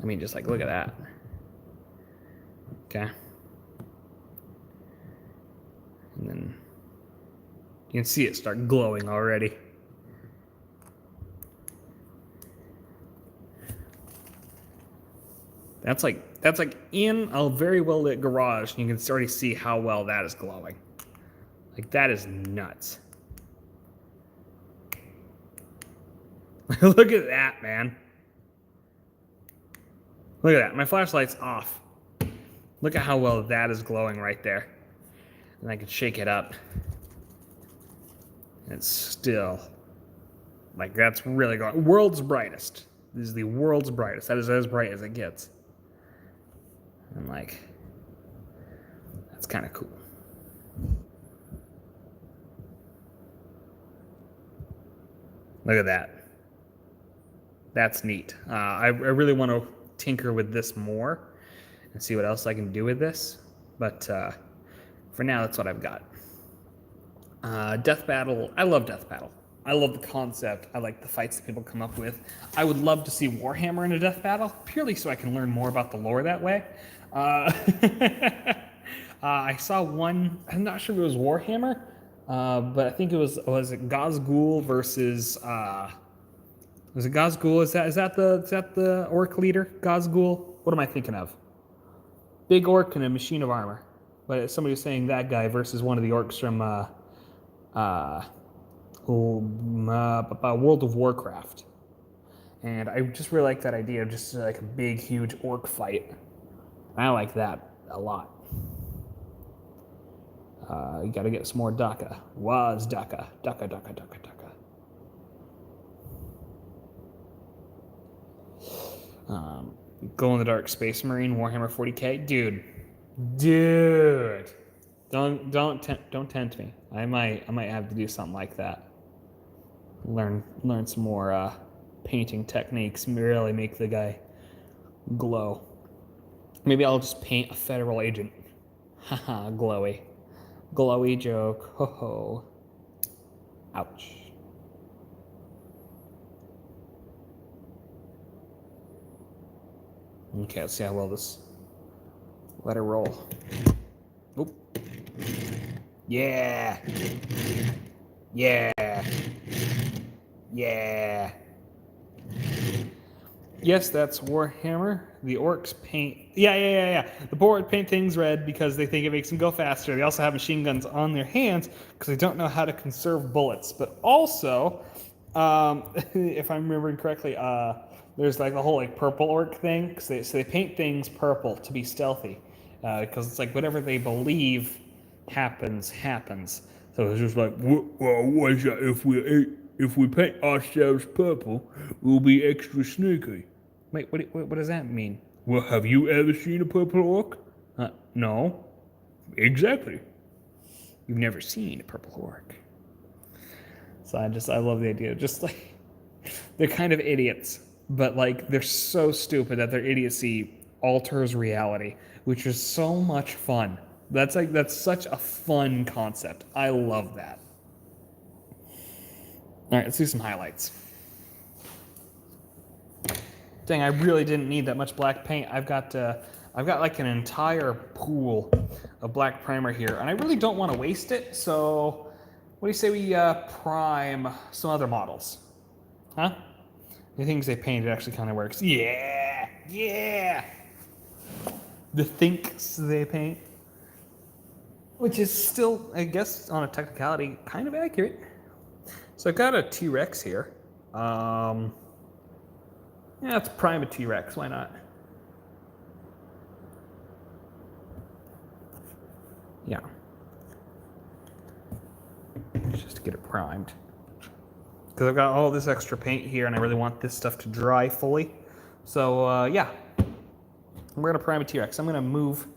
I mean, just like look at that. Okay. And then you can see it start glowing already. That's like in a very well lit garage, and you can already see how well that is glowing. Like that is nuts. Look at that, man. Look at that. My flashlight's off. Look at how well that is glowing right there. And I can shake it up. And it's still, like, that's really going. World's brightest. This is the world's brightest. That is as bright as it gets. And, like, that's kind of cool. Look at that. That's neat. I really want to tinker with this more and see what else I can do with this. But for now, that's what I've got. Death Battle. I love Death Battle. I love the concept. I like the fights that people come up with. I would love to see Warhammer in a Death Battle, purely so I can learn more about the lore that way. I saw one, I'm not sure if it was Warhammer, but I think it was it Gazgul versus, was it Gazgul? Is that the orc leader? Gazgul? What am I thinking of? Big orc and a machine of armor. But somebody was saying that guy versus one of the orcs from World of Warcraft. And I just really like that idea of just like a big, huge orc fight. I like that a lot. You gotta get some more Daka. Was Daka. Daka. Glow in the Dark Space Marine, Warhammer 40k. Dude. Don't tempt me. I might have to do something like that. Learn some more painting techniques, really make the guy glow. Maybe I'll just paint a federal agent. Haha, glowy. Glowy joke. Ho ho. Ouch. Okay, let's see how well this. Let her roll. Oop. Yeah. Yeah. Yeah. Yes, that's Warhammer. The orcs paint. Yeah. The board paint things red because they think it makes them go faster. They also have machine guns on their hands because they don't know how to conserve bullets. But also, if I'm remembering correctly, there's like the whole like purple orc thing. So they paint things purple to be stealthy because it's like whatever they believe happens. So it's just like, what is that? If we paint ourselves purple, we'll be extra sneaky. Wait, what does that mean? Well, have you ever seen a purple orc? No. Exactly. You've never seen a purple orc. So I love the idea. Just like, they're kind of idiots, but like, they're so stupid that their idiocy alters reality, which is so much fun. That's such a fun concept. I love that. All right, let's do some highlights. Dang, I really didn't need that much black paint. I've got like an entire pool of black primer here, and I really don't want to waste it. So, what do you say we prime some other models? Huh? The things they painted actually kind of works. Yeah. The things they paint, which is still, I guess, on a technicality, kind of accurate. So I've got a T-Rex here. Yeah, let's prime a T-Rex. Why not? Yeah. Just to get it primed. Because I've got all this extra paint here, and I really want this stuff to dry fully. So, yeah. We're going to prime a T-Rex. I'm going to move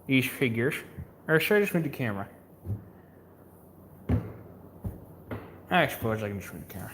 these figures. Or should I just move the camera? I suppose I can just move the camera.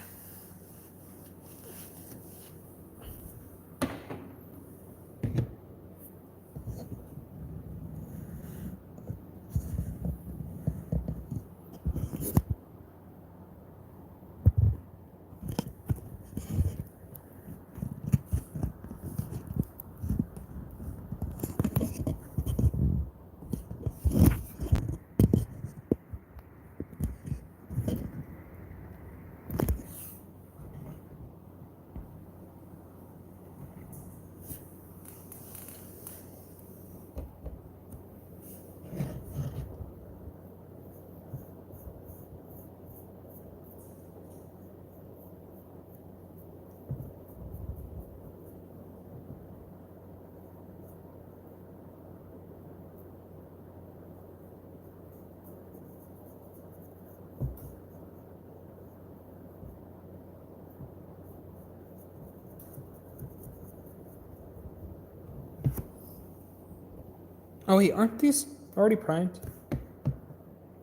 Oh wait, aren't these already primed?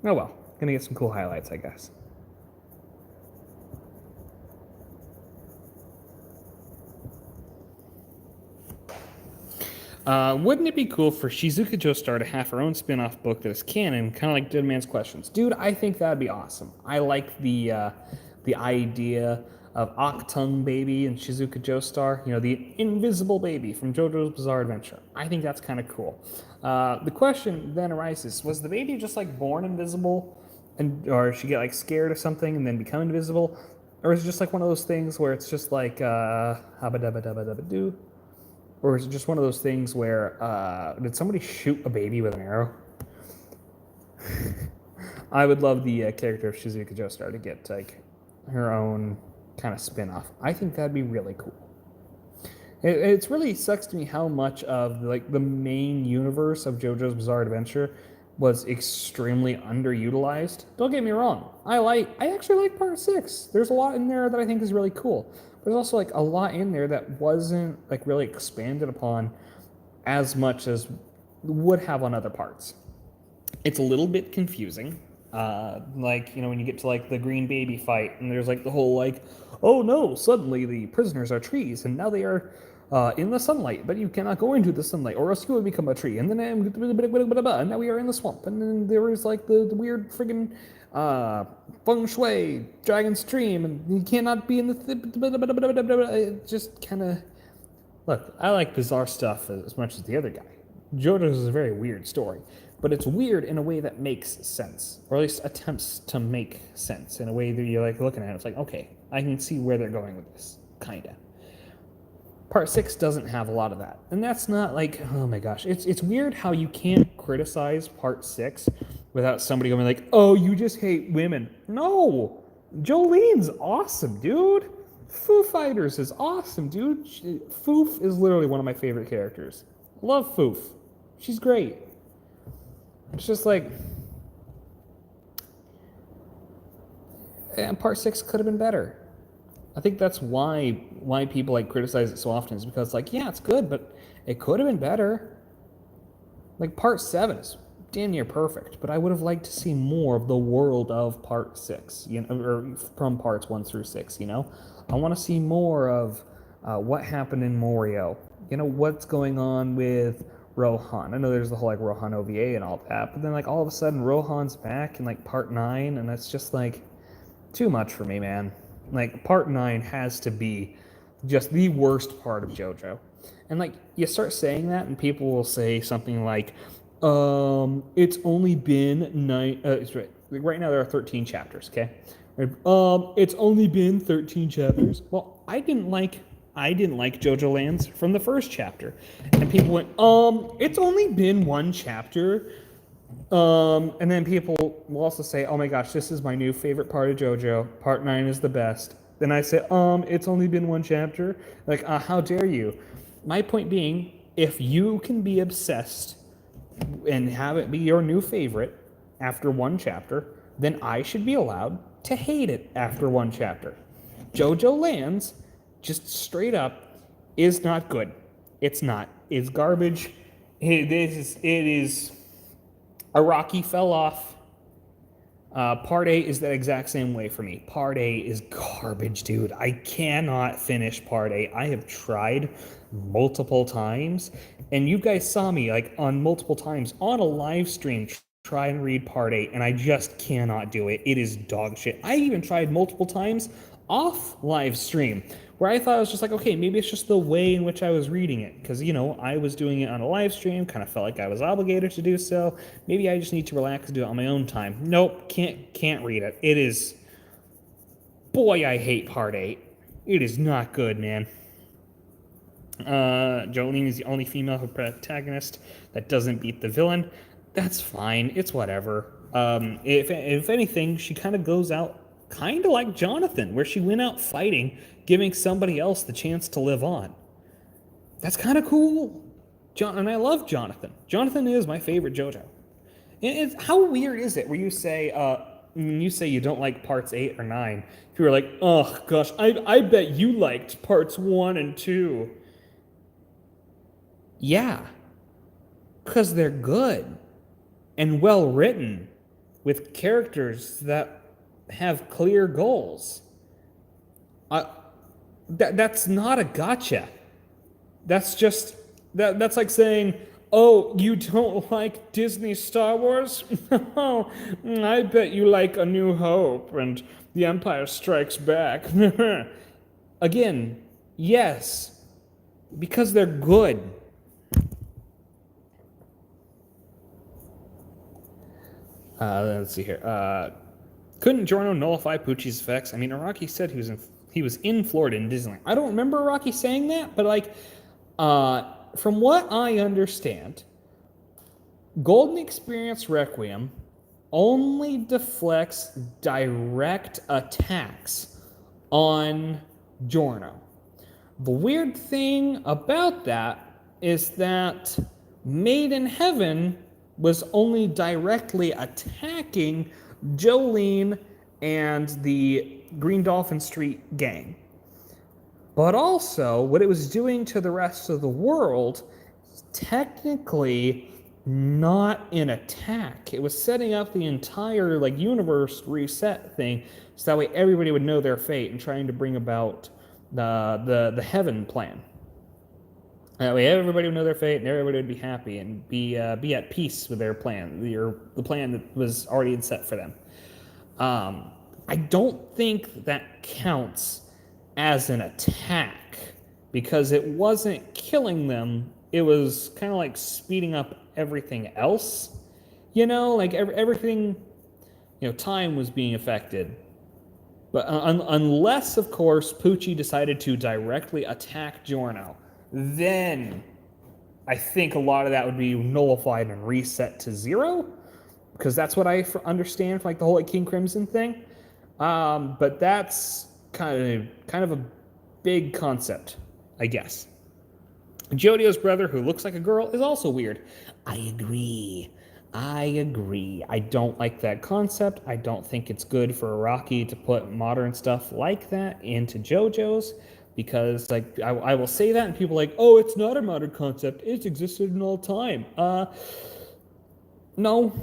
Oh well, gonna get some cool highlights, I guess. Wouldn't it be cool for Shizuka Joestar to have her own spin-off book that is canon, kind of like Dead Man's Questions? Dude, I think that'd be awesome. I like the idea of Octung Baby and Shizuka Joestar, you know, the invisible baby from JoJo's Bizarre Adventure. I think that's kind of cool. The question then arises: was the baby just like born invisible, and or she get like scared of something and then become invisible, or is it just like one of those things where it's just like habba dabba dabba dabba doo? Or is it just one of those things where did somebody shoot a baby with an arrow? I would love the character of Shizuka Joestar to get like her own kind of spin-off. I think that'd be really cool. It's really sucks to me how much of like the main universe of JoJo's Bizarre Adventure was extremely underutilized. Don't get me wrong. I actually like part 6. There's a lot in there that I think is really cool. But there's also like a lot in there that wasn't like really expanded upon as much as would have on other parts. It's a little bit confusing. Like, you know, when you get to like the green baby fight and there's like the whole like, oh no, suddenly the prisoners are trees and now they are in the sunlight, but you cannot go into the sunlight or else you will become a tree. And then and now we are in the swamp. And then there was like the weird friggin' feng shui dragon stream and you cannot be in the it just kind of look. I like bizarre stuff as much as the other guy. JoJo's is a very weird story, but it's weird in a way that makes sense, or at least attempts to make sense in a way that you're like looking at it. It's like, okay, I can see where they're going with this, kinda. Part 6 doesn't have a lot of that, and that's not like, oh my gosh, it's weird how you can't criticize Part 6 without somebody going like, oh, you just hate women. No, Jolene's awesome, dude. Foo Fighters is awesome, dude. Foof is literally one of my favorite characters. Love Foof. She's great. It's just like, and part 6 could have been better. I think that's why people like criticize it so often is because like, yeah, it's good, but it could have been better. Like part 7 is damn near perfect, but I would have liked to see more of the world of part 6, you know, or from parts 1 through 6. You know, I want to see more of what happened in Morio. You know, what's going on with Rohan. I know there's the whole like Rohan OVA and all that, but then like all of a sudden Rohan's back in like part 9, and that's just like too much for me, man. Like part 9 has to be just the worst part of JoJo. And like you start saying that and people will say something like, it's only been 9 right now there are 13 chapters, okay? It's only been 13 chapters. Well, I didn't like JoJo Lands from the first chapter. And people went, it's only been 1 chapter. And then people will also say, oh my gosh, this is my new favorite part of JoJo. Part 9 is the best. Then I say, it's only been 1 chapter. Like, how dare you? My point being, if you can be obsessed and have it be your new favorite after 1 chapter, then I should be allowed to hate it after 1 chapter. JoJo Lands, just straight up, is not good. It's not. It's garbage. It is. Araki fell off. Part 8 is that exact same way for me. Part 8 is garbage, dude. I cannot finish Part 8. I have tried multiple times, and you guys saw me like on multiple times on a live stream try and read Part 8, and I just cannot do it. It is dog shit. I even tried multiple times off live stream where I thought I was just like, okay, maybe it's just the way in which I was reading it. Because, you know, I was doing it on a live stream, kind of felt like I was obligated to do so. Maybe I just need to relax and do it on my own time. Nope, can't read it. It is, boy, I hate Part 8. It is not good, man. Jolene is the only female protagonist that doesn't beat the villain. That's fine. It's whatever. If anything, she kind of goes out kind of like Jonathan, where she went out fighting, giving somebody else the chance to live on. That's kind of cool. And I love Jonathan. Jonathan is my favorite JoJo. And how weird is it where you say, when you say you don't like parts 8 or 9, people are like, oh gosh, I bet you liked parts 1 and 2. Yeah. Because they're good and well written with characters that have clear goals. I, that's not a gotcha. That's just that's like saying, "Oh, you don't like Disney Star Wars? Oh, I bet you like A New Hope and The Empire Strikes Back." Again, yes, because they're good. Let's see here. Couldn't Giorno nullify Pucci's effects? I mean, Araki said he was in Florida in Disneyland. I don't remember Araki saying that, but like, from what I understand, Golden Experience Requiem only deflects direct attacks on Giorno. The weird thing about that is that Made in Heaven was only directly attacking Jolene and the Green Dolphin Street gang. But also, what it was doing to the rest of the world, technically not an attack. It was setting up the entire like universe reset thing, so that way everybody would know their fate and trying to bring about the heaven plan. That way everybody would know their fate and everybody would be happy and be at peace with their plan, the plan that was already set for them. I don't think that counts as an attack because it wasn't killing them. It was kind of like speeding up everything else. You know, like everything, time was being affected. But unless, of course, Pucci decided to directly attack Giorno, then I think a lot of that would be nullified and reset to zero, because that's what I understand from like the whole like King Crimson thing. But that's kind of a big concept, I guess. Jodio's brother, who looks like a girl, is also weird. I agree. I don't like that concept. I don't think it's good for Araki to put modern stuff like that into JoJo's, because like I will say that and people are like, oh, it's not a modern concept. It's existed in all time. No,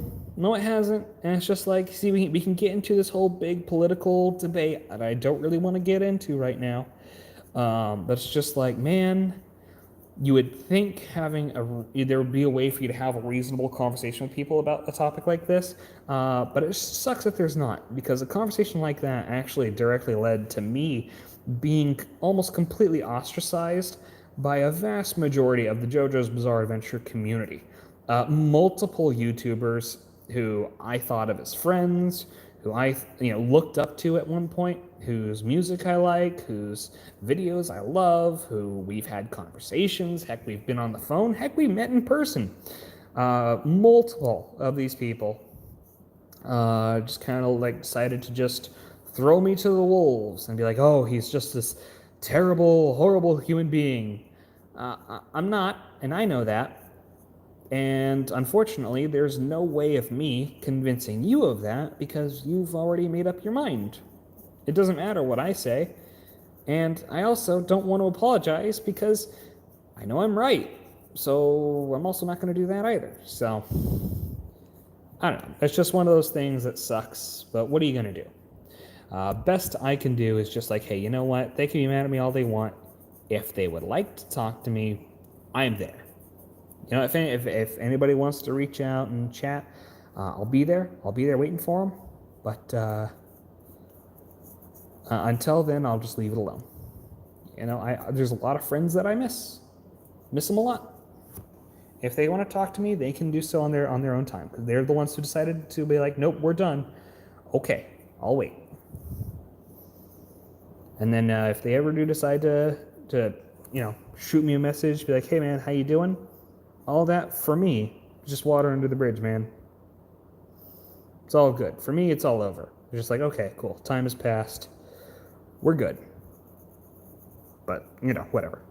it hasn't. And it's just like, see, we can get into this whole big political debate that I don't really want to get into right now. But it's just like, man, you would think there would be a way for you to have a reasonable conversation with people about a topic like this, but it sucks that there's not, because a conversation like that actually directly led to me being almost completely ostracized by a vast majority of the JoJo's Bizarre Adventure community. Multiple YouTubers who I thought of as friends, who I looked up to at one point, whose music I like, whose videos I love, who we've had conversations, heck, we've been on the phone, heck, we met in person. Multiple of these people just kind of like decided to just throw me to the wolves and be like, oh, he's just this terrible, horrible human being. I'm not, and I know that. And unfortunately, there's no way of me convincing you of that because you've already made up your mind. It doesn't matter what I say. And I also don't want to apologize because I know I'm right. So I'm also not going to do that either. So, I don't know. It's just one of those things that sucks. But what are you going to do? Best I can do is just like, hey, you know what? They can be mad at me all they want. If they would like to talk to me, I'm there. If anybody wants to reach out and chat, I'll be there. I'll be there waiting for them. But until then, I'll just leave it alone. There's a lot of friends that I miss them a lot. If they want to talk to me, they can do so on their own time, because they're the ones who decided to be like, nope, we're done. Okay, I'll wait. And then if they ever do decide to shoot me a message, be like, hey man, how you doing? All that, for me, just water under the bridge, man. It's all good. For me, it's all over. It's just like, okay, cool. Time has passed. We're good. But, whatever.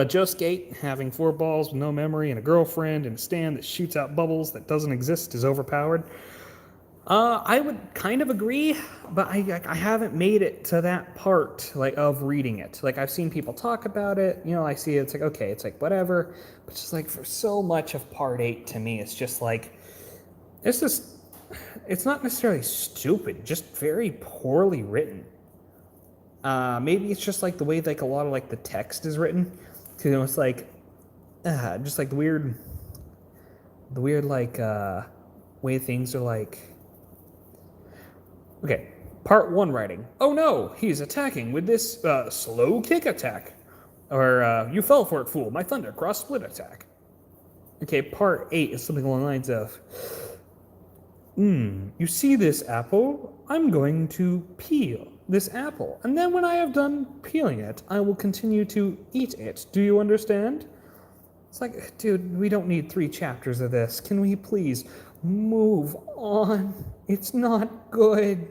Joe Skate, having 4 balls with no memory and a girlfriend and a stand that shoots out bubbles that doesn't exist is overpowered. I would kind of agree, but I haven't made it to that part like of reading it. Like I've seen people talk about it, I see it, it's like okay, it's like whatever, but just like for so much of part 8 to me it's just like it's just it's not necessarily stupid, just very poorly written. Maybe it's just like the way like a lot of like the text is written. It's like just like the weird like way things are like. Okay, part 1 writing. Oh no, he's attacking with this slow kick attack. Or you fell for it, fool. My thunder cross split attack. Okay, part 8 is something along the lines of, you see this apple? I'm going to peel this apple, and then when I have done peeling it, I will continue to eat it. Do you understand? It's like, dude, we don't need 3 chapters of this. Can we please move on? It's not good.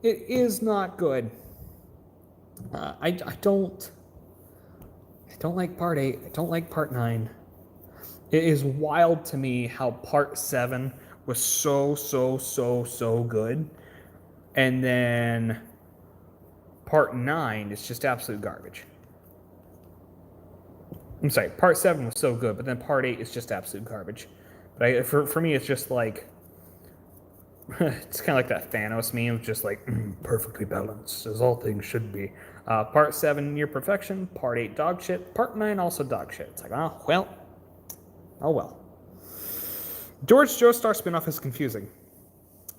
It is not good. I don't like part 8. I don't like part 9. It is wild to me how part 7 was so good. And then part 9 is just absolute garbage. I'm sorry, part 7 was so good, but then part 8 is just absolute garbage. But for me, it's just like, it's kind of like that Thanos meme, just like, perfectly balanced, as all things should be. Part 7, near perfection. Part 8, dog shit. Part 9, also dog shit. It's like, oh well. George Joestar spinoff is confusing.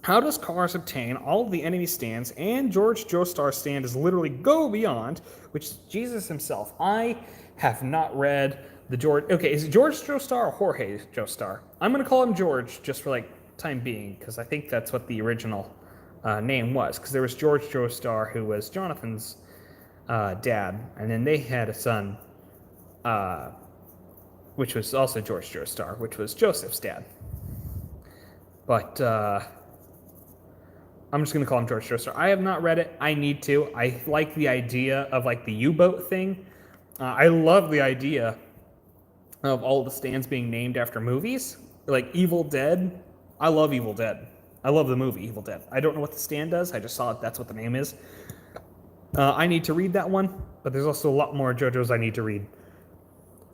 How does Kars obtain all of the enemy stands and George Joestar's stand is literally go beyond, which is Jesus himself. I have not read the George. Okay, is it George Joestar or Jorge Joestar? I'm going to call him George just for like time being because I think that's what the original name was. Because there was George Joestar who was Jonathan's dad, and then they had a son, which was also George Joestar, which was Joseph's dad. But I'm just going to call him George Joestar. I have not read it. I need to. I like the idea of like the U-boat thing. I love the idea of all the stands being named after movies. Like Evil Dead. I love Evil Dead. I love the movie Evil Dead. I don't know what the stand does. I just saw it. That's what the name is. I need to read that one, but there's also a lot more JoJo's I need to read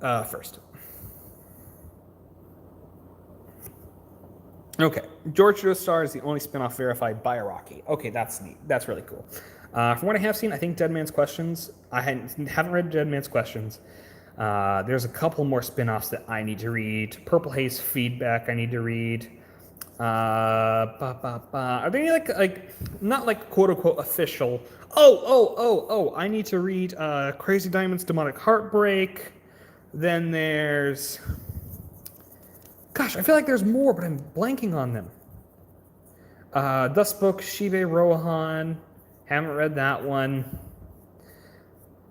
first. Okay, George Joestar is the only spinoff verified by Araki. Okay, that's neat. That's really cool. From what I have seen, I think Dead Man's Questions. I haven't read Dead Man's Questions. There's a couple more spinoffs that I need to read. Purple Haze Feedback I need to read. Are there any like not like quote unquote official? Oh! I need to read Crazy Diamond's Demonic Heartbreak. Then there's. Gosh, I feel like there's more, but I'm blanking on them. Thus Spoke Shibe Rohan. Haven't read that one.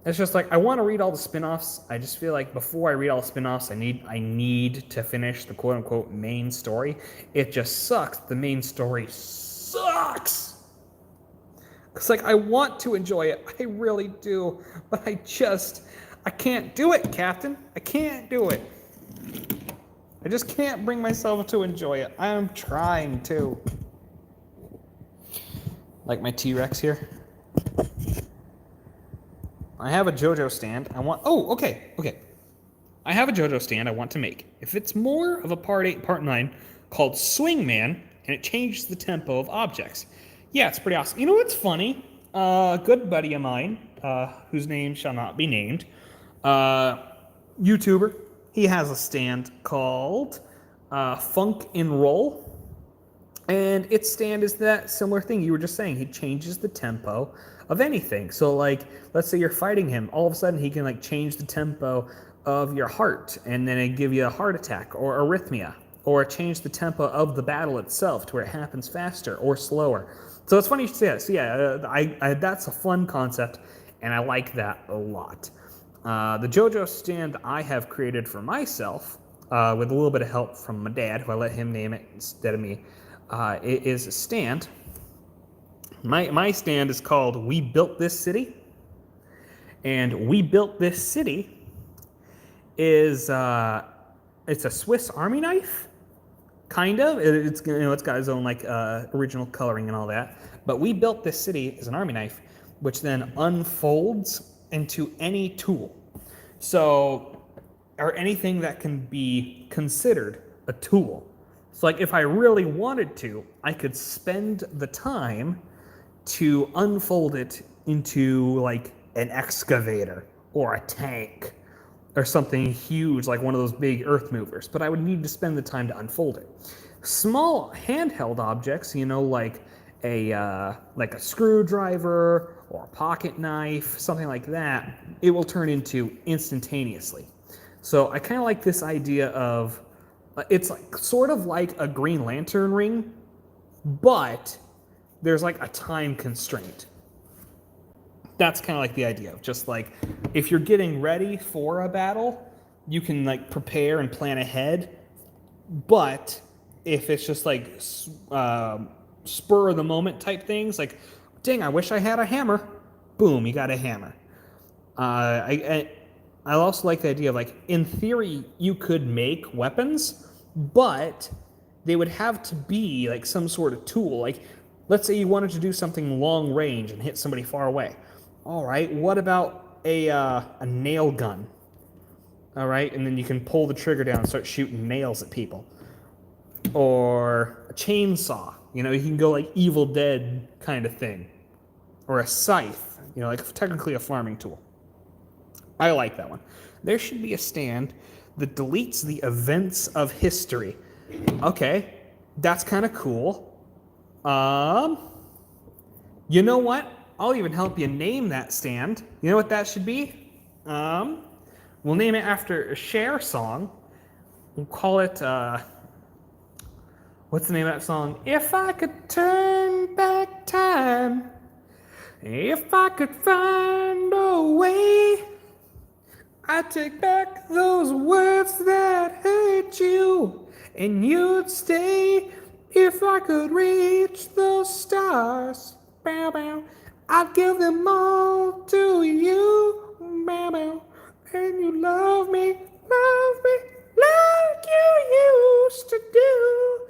It's just like I want to read all the spin-offs. I just feel like before I read all the spin-offs, I need to finish the quote-unquote main story. It just sucks. The main story sucks. Because like I want to enjoy it. I really do. But I can't do it, Captain. I can't do it. I just can't bring myself to enjoy it. I'm trying to. Like my T-Rex here. I have a JoJo stand. Okay. I have a JoJo stand I want to make. If it's more of a part 8, part 9, called Swing Man, and it changes the tempo of objects. Yeah, it's pretty awesome. You know what's funny? A good buddy of mine, whose name shall not be named, YouTuber, he has a stand called Funk and Roll. And its stand is that similar thing you were just saying. He changes the tempo of anything. So like, let's say you're fighting him, all of a sudden he can like change the tempo of your heart, and then it give you a heart attack or arrhythmia, or change the tempo of the battle itself to where it happens faster or slower. So it's funny you say that. So yeah, that's a fun concept, and I like that a lot. The JoJo stand I have created for myself, with a little bit of help from my dad, who I let him name it instead of me, it is a stand. My stand is called We Built This City. And We Built This City is, it's a Swiss Army knife, kind of. It's got its own like original coloring and all that. But we built this city as an army knife, which then unfolds into any tool. So, or anything that can be considered a tool. So, like, if I really wanted to, I could spend the time to unfold it into, like, an excavator or a tank or something huge, like one of those big earth movers. But I would need to spend the time to unfold it. Small handheld objects, like a screwdriver or a pocket knife, something like that, it will turn into instantaneously. So I kind of like this idea of it's like sort of like a Green Lantern ring, but there's like a time constraint. That's kind of like the idea of just like if you're getting ready for a battle, you can like prepare and plan ahead. But if it's just like spur of the moment type things, like, dang, I wish I had a hammer. Boom, you got a hammer. I also like the idea of like, in theory, you could make weapons, but they would have to be like some sort of tool. Like, let's say you wanted to do something long range and hit somebody far away. All right, what about a nail gun? All right, and then you can pull the trigger down and start shooting nails at people. Or a chainsaw, you can go like Evil Dead kind of thing. Or a scythe, like technically a farming tool. I like that one. There should be a stand that deletes the events of history. Okay, that's kind of cool. You know what? I'll even help you name that stand. You know what that should be? We'll name it after a Cher song. We'll call it, what's the name of that song? If I could turn back time, if I could find a way, I'd take back those words that hurt you, and you'd stay. If I could reach those stars, bow, bow, I'd give them all to you, bow, bow, and you love me like you used to do.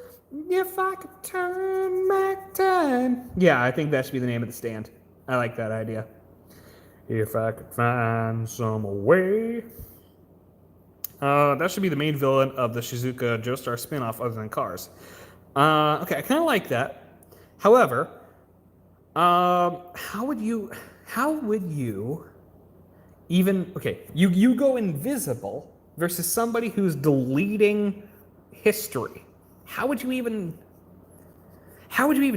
If I could turn back time. Yeah, I think that should be the name of the stand. I like that idea. If I could find some way. That should be the main villain of the Shizuka Joestar spinoff other than Cars. Okay, I kind of like that. However, how would you even, okay, you go invisible versus somebody who's deleting history. How would you even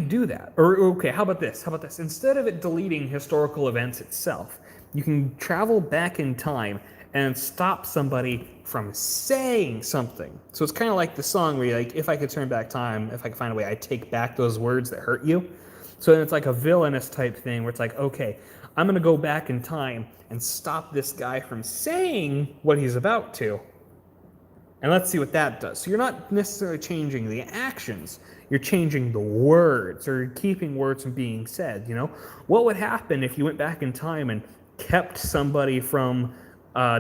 do that? Or, okay, how about this? Instead of it deleting historical events itself, you can travel back in time and stop somebody from saying something. So it's kind of like the song where you're like, if I could turn back time, if I could find a way, I'd take back those words that hurt you. So then it's like a villainous type thing where it's like, okay, I'm going to go back in time and stop this guy from saying what he's about to. And let's see what that does. So you're not necessarily changing the actions. You're changing the words or keeping words from being said, What would happen if you went back in time and kept somebody from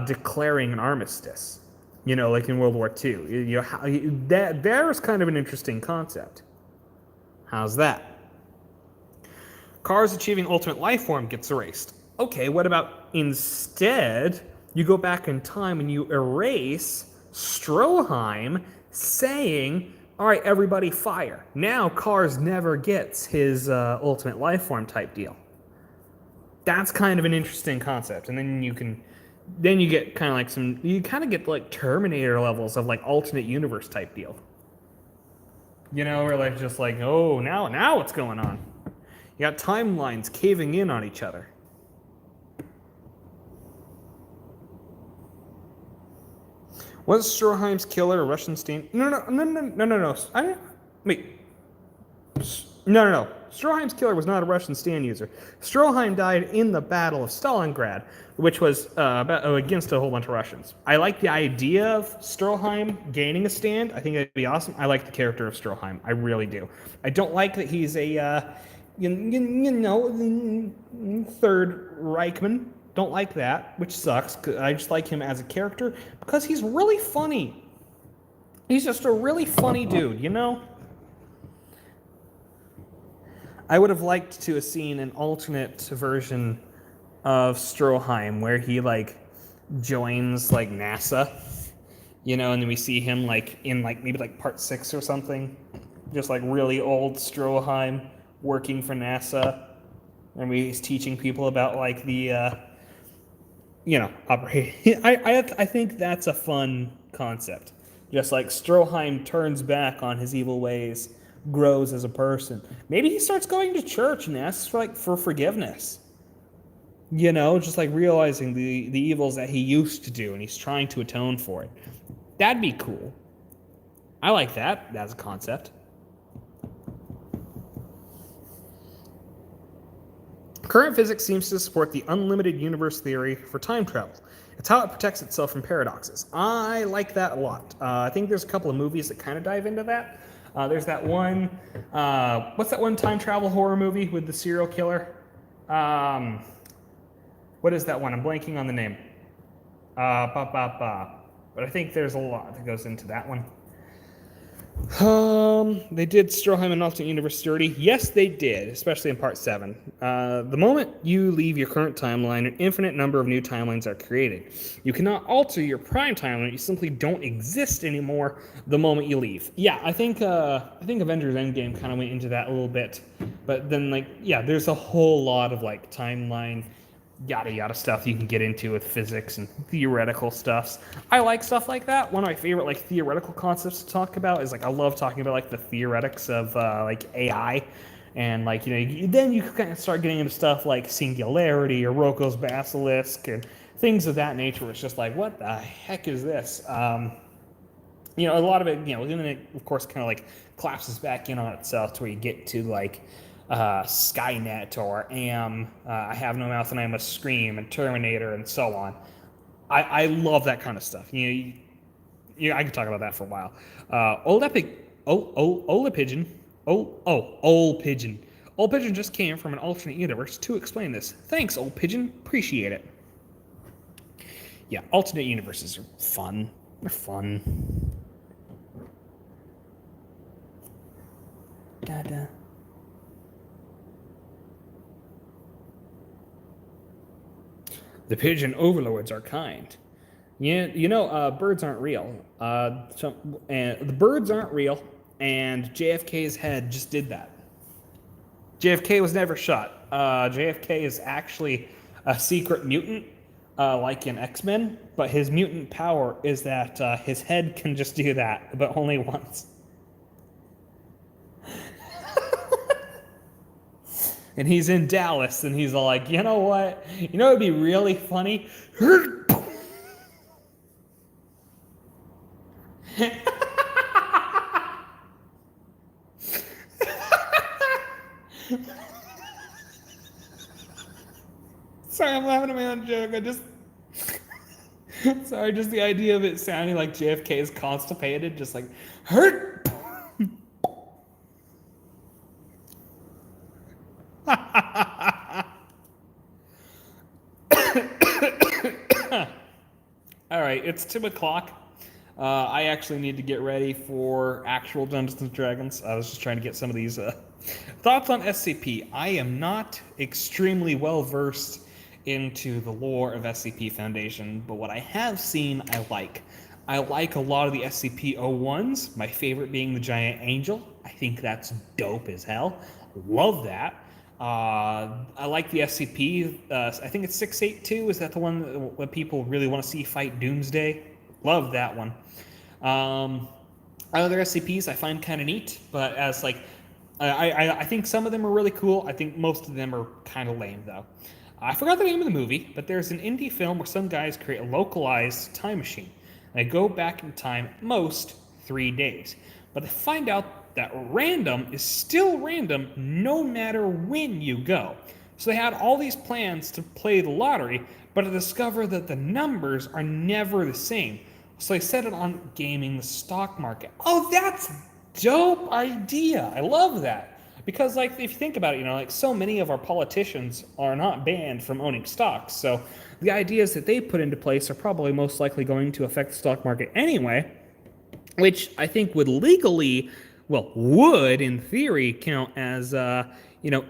declaring an armistice? Like in World War II. There's kind of an interesting concept. How's that? Cars achieving ultimate life form gets erased. Okay, what about instead you go back in time and you erase Stroheim saying, all right, everybody fire. Now Cars never gets his ultimate life form type deal. That's kind of an interesting concept. And then you get kind of like you kind of get like Terminator levels of like alternate universe type deal. Where like just like, oh, now what's going on? You got timelines caving in on each other. Was Stroheim's killer a Russian stand? No. Wait. No. Stroheim's killer was not a Russian stand user. Stroheim died in the Battle of Stalingrad, which was against a whole bunch of Russians. I like the idea of Stroheim gaining a stand. I think that'd be awesome. I like the character of Stroheim. I really do. I don't like that he's a, third Reichman. Don't like that, which sucks. I just like him as a character because he's really funny. He's just a really funny dude, you know? I would have liked to have seen an alternate version of Stroheim where he like joins like NASA, you know, and then we see him like in like maybe like part 6 or something, just like really old Stroheim working for NASA, and he's teaching people about like the operate. I think that's a fun concept. Just like Stroheim turns back on his evil ways, grows as a person. Maybe he starts going to church and asks for forgiveness. You know, just like realizing the evils that he used to do and he's trying to atone for it. That'd be cool. I like that as a concept. Current physics seems to support the unlimited universe theory for time travel. It's how it protects itself from paradoxes. I like that a lot. I think there's a couple of movies that kind of dive into that. There's that one, what's that one time travel horror movie with the serial killer? What is that one? I'm blanking on the name. But I think there's a lot that goes into that one. They did Stroheim and alternate universe dirty. Yes, they did, especially in part 7. The moment you leave your current timeline, an infinite number of new timelines are created. You cannot alter your prime timeline. You simply don't exist anymore the moment you leave. Yeah, I think Avengers Endgame kind of went into that a little bit, but then there's a whole lot of like timeline yada yada stuff you can get into with physics and theoretical stuffs. I like stuff like that. One of my favorite like theoretical concepts to talk about is like I love talking about like the theoretics of like AI, and like then you can kind of start getting into stuff like singularity or Rocco's basilisk and things of that nature. Where it's just like, what the heck is this? A lot of it, then it of course kind of like collapses back in on itself to where you get to like Skynet or I Have No Mouth and I Must Scream and Terminator and so on. I love that kind of stuff. I could talk about that for a while. Old Pigeon. Old Pigeon. Old Pigeon just came from an alternate universe to explain this. Thanks, Old Pigeon. Appreciate it. Yeah, alternate universes are fun. They're fun. Da-da. The pigeon overlords are kind. Yeah, birds aren't real. The birds aren't real, and JFK's head just did that. JFK was never shot. JFK is actually a secret mutant, like in X-Men, but his mutant power is that his head can just do that, but only once. And he's in Dallas, and he's all like, you know what? You know, it'd be really funny. Sorry, I'm laughing at my own joke. Sorry, just the idea of it sounding like JFK is constipated, just like, hurt. All right, it's 2 o'clock. I actually need to get ready for actual Dungeons and Dragons. I was just trying to get some of these thoughts on SCP. I am not extremely well versed into the lore of SCP Foundation, but what I have seen, I like. I like a lot of the SCP-01s, my favorite being the Giant Angel. I think that's dope as hell. Love that. I like the SCP. I think it's 682. Is that the one that people really want to see fight Doomsday? Love that one. Other SCPs I find kind of neat, but as like, I think some of them are really cool. I think most of them are kind of lame, though. I forgot the name of the movie, but there's an indie film where some guys create a localized time machine. They go back in time at most 3 days. But they find out that random is still random no matter when you go. So they had all these plans to play the lottery, but to discover that the numbers are never the same. So they set it on gaming the stock market. Oh, that's dope idea. I love that. Because, like, if you think about it, like, so many of our politicians are not banned from owning stocks. So the ideas that they put into place are probably most likely going to affect the stock market anyway. which I think would legally, well, would in theory count as,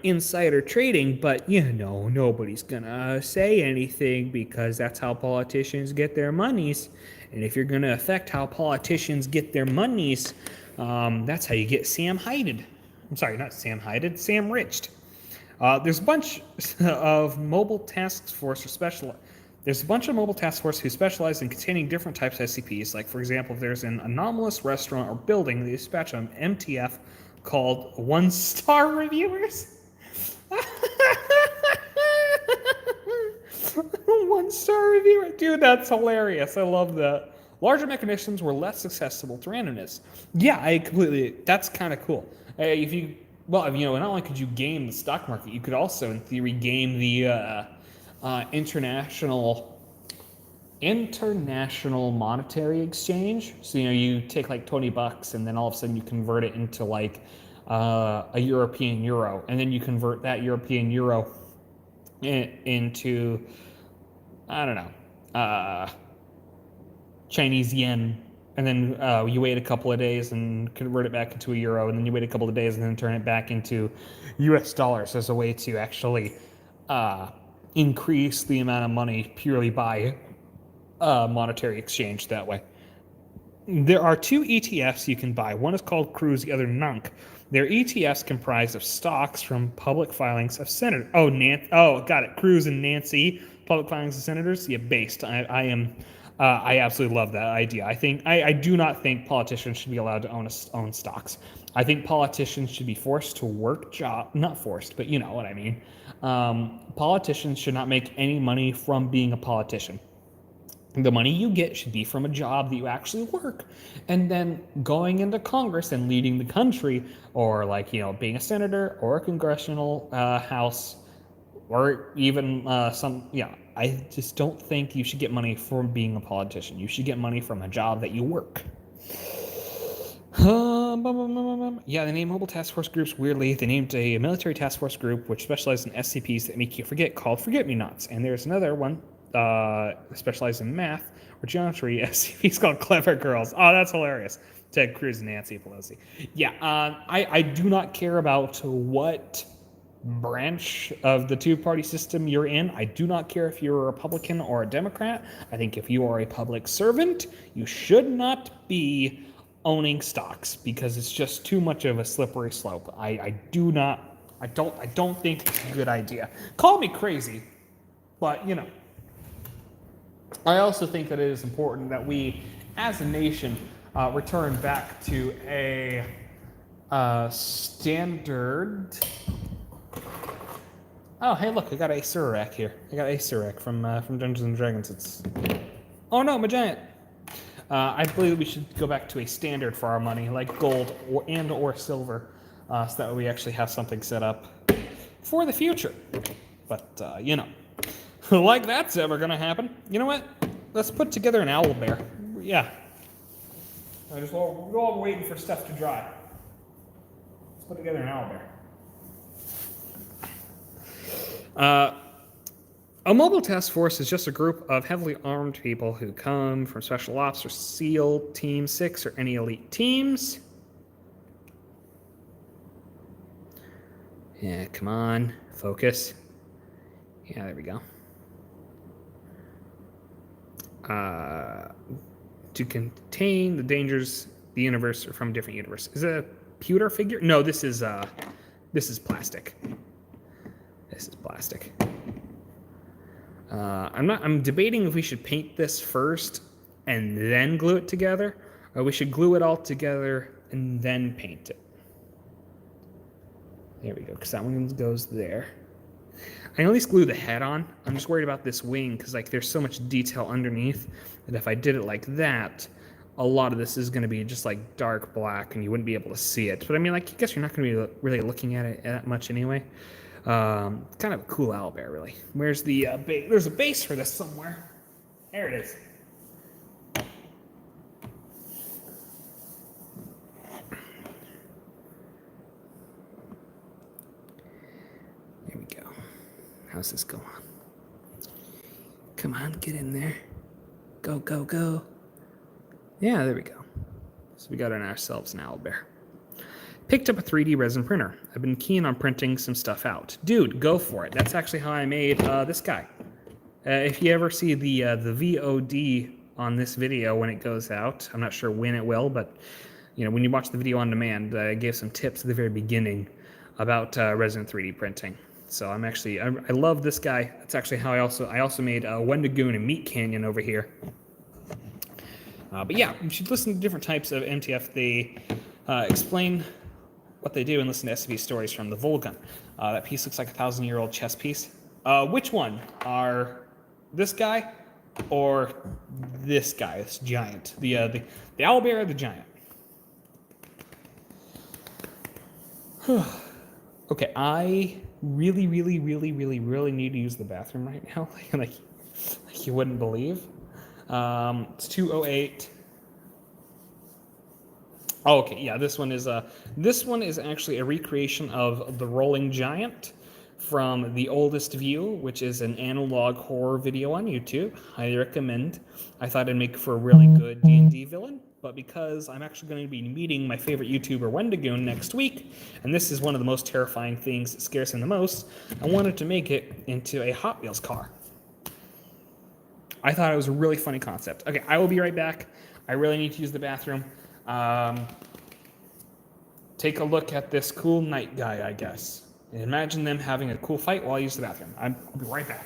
insider trading, but, nobody's gonna say anything because that's how politicians get their monies. And if you're gonna affect how politicians get their monies, that's how you get Sam Hided. I'm sorry, not Sam Hided, Sam Riched. There's a bunch of mobile task force or special. There's a bunch of mobile task force who specialize in containing different types of SCPs. Like, for example, if there's an anomalous restaurant or building, they dispatch an MTF called one-star reviewers. One-star reviewer, dude, that's hilarious. I love that. Larger mechanisms were less accessible to randomness. Yeah, I completely. That's kind of cool. If you, well, not only could you game the stock market, you could also, in theory, game the international monetary exchange. So you take like $20 and then all of a sudden you convert it into like a European euro, and then you convert that European euro into, I don't know, Chinese yen, and then you wait a couple of days and convert it back into a euro, and then you wait a couple of days and then turn it back into US dollars as a way to actually increase the amount of money purely by monetary exchange that way. There are two ETFs you can buy. One is called Cruise, the other NUNC. They're ETFs comprised of stocks from public filings of senators. Got it. Cruz and Nancy, public filings of senators. Yeah, based. I absolutely love that idea. I do not think politicians should be allowed to own stocks. I think politicians should be forced to work not forced, but you know what I mean. Politicians should not make any money from being a politician. The money you get should be from a job that you actually work, and then going into Congress and leading the country, or being a senator or a congressional house, or even I just don't think you should get money from being a politician. You should get money from a job that you work. Yeah, they named mobile task force groups weirdly. They named a military task force group which specialized in SCPs that make you forget called Forget-Me-Nots. And there's another one specialized in math or geometry SCPs called Clever Girls. Oh, that's hilarious. Ted Cruz and Nancy Pelosi. Yeah, I do not care about what branch of the two-party system you're in. I do not care if you're a Republican or a Democrat. I think if you are a public servant, you should not be owning stocks because it's just too much of a slippery slope. I don't think it's a good idea. Call me crazy, but I also think that it is important that we, as a nation, return back to a standard. Oh, hey, look, I got a Surak here. I got a Surak from Dungeons and Dragons. Oh no, my giant. I believe we should go back to a standard for our money, like gold or silver, so that way we actually have something set up for the future. But like that's ever gonna happen. You know what? Let's put together an owl bear. Yeah. We're all waiting for stuff to dry. Let's put together an owl bear. A mobile task force is just a group of heavily armed people who come from Special Ops or SEAL Team 6 or any elite teams. Yeah, come on. Focus. Yeah, there we go. To contain the dangers the universe or from different universe. Is it a pewter figure? No, this is plastic. This is plastic. I'm debating if we should paint this first and then glue it together, or we should glue it all together and then paint it. There we go, because that one goes there. I can at least glue the head on. I'm just worried about this wing because there's so much detail underneath that if I did it like that, a lot of this is going to be just dark black and you wouldn't be able to see it. But I mean, I guess you're not going to be really looking at it that much anyway. Kind of a cool owlbear, really. Where's the base? There's a base for this somewhere. There it is. There we go. How's this going? Come on, get in there. Go, go, go. Yeah, there we go. So we got ourselves an owlbear. Picked up a 3D resin printer. I've been keen on printing some stuff out. Dude, go for it. That's actually how I made this guy. If you ever see the VOD on this video when it goes out, I'm not sure when it will, but when you watch the video on demand, I gave some tips at the very beginning about resin 3D printing. So I love this guy. That's actually how I also made Wendigoon and Meat Canyon over here. But yeah, you should listen to different types of MTF. They explain what they do and listen to SCP stories from the Volgun. That piece looks like a 1,000-year-old chess piece. Which one? Are this guy or this guy, this giant? The owlbear or the giant? Okay, I really need to use the bathroom right now. like you wouldn't believe. It's 2:08. Oh, okay, yeah, this one is actually a recreation of the Rolling Giant from The Oldest View, which is an analog horror video on YouTube. Highly recommend. I thought it'd make for a really good D&D villain, but because I'm actually going to be meeting my favorite YouTuber Wendigoon next week, and this is one of the most terrifying things that scares him the most, I wanted to make it into a Hot Wheels car. I thought it was a really funny concept. Okay, I will be right back. I really need to use the bathroom. Take a look at this cool knight guy, I guess. And imagine them having a cool fight while I use the bathroom. I'll be right back.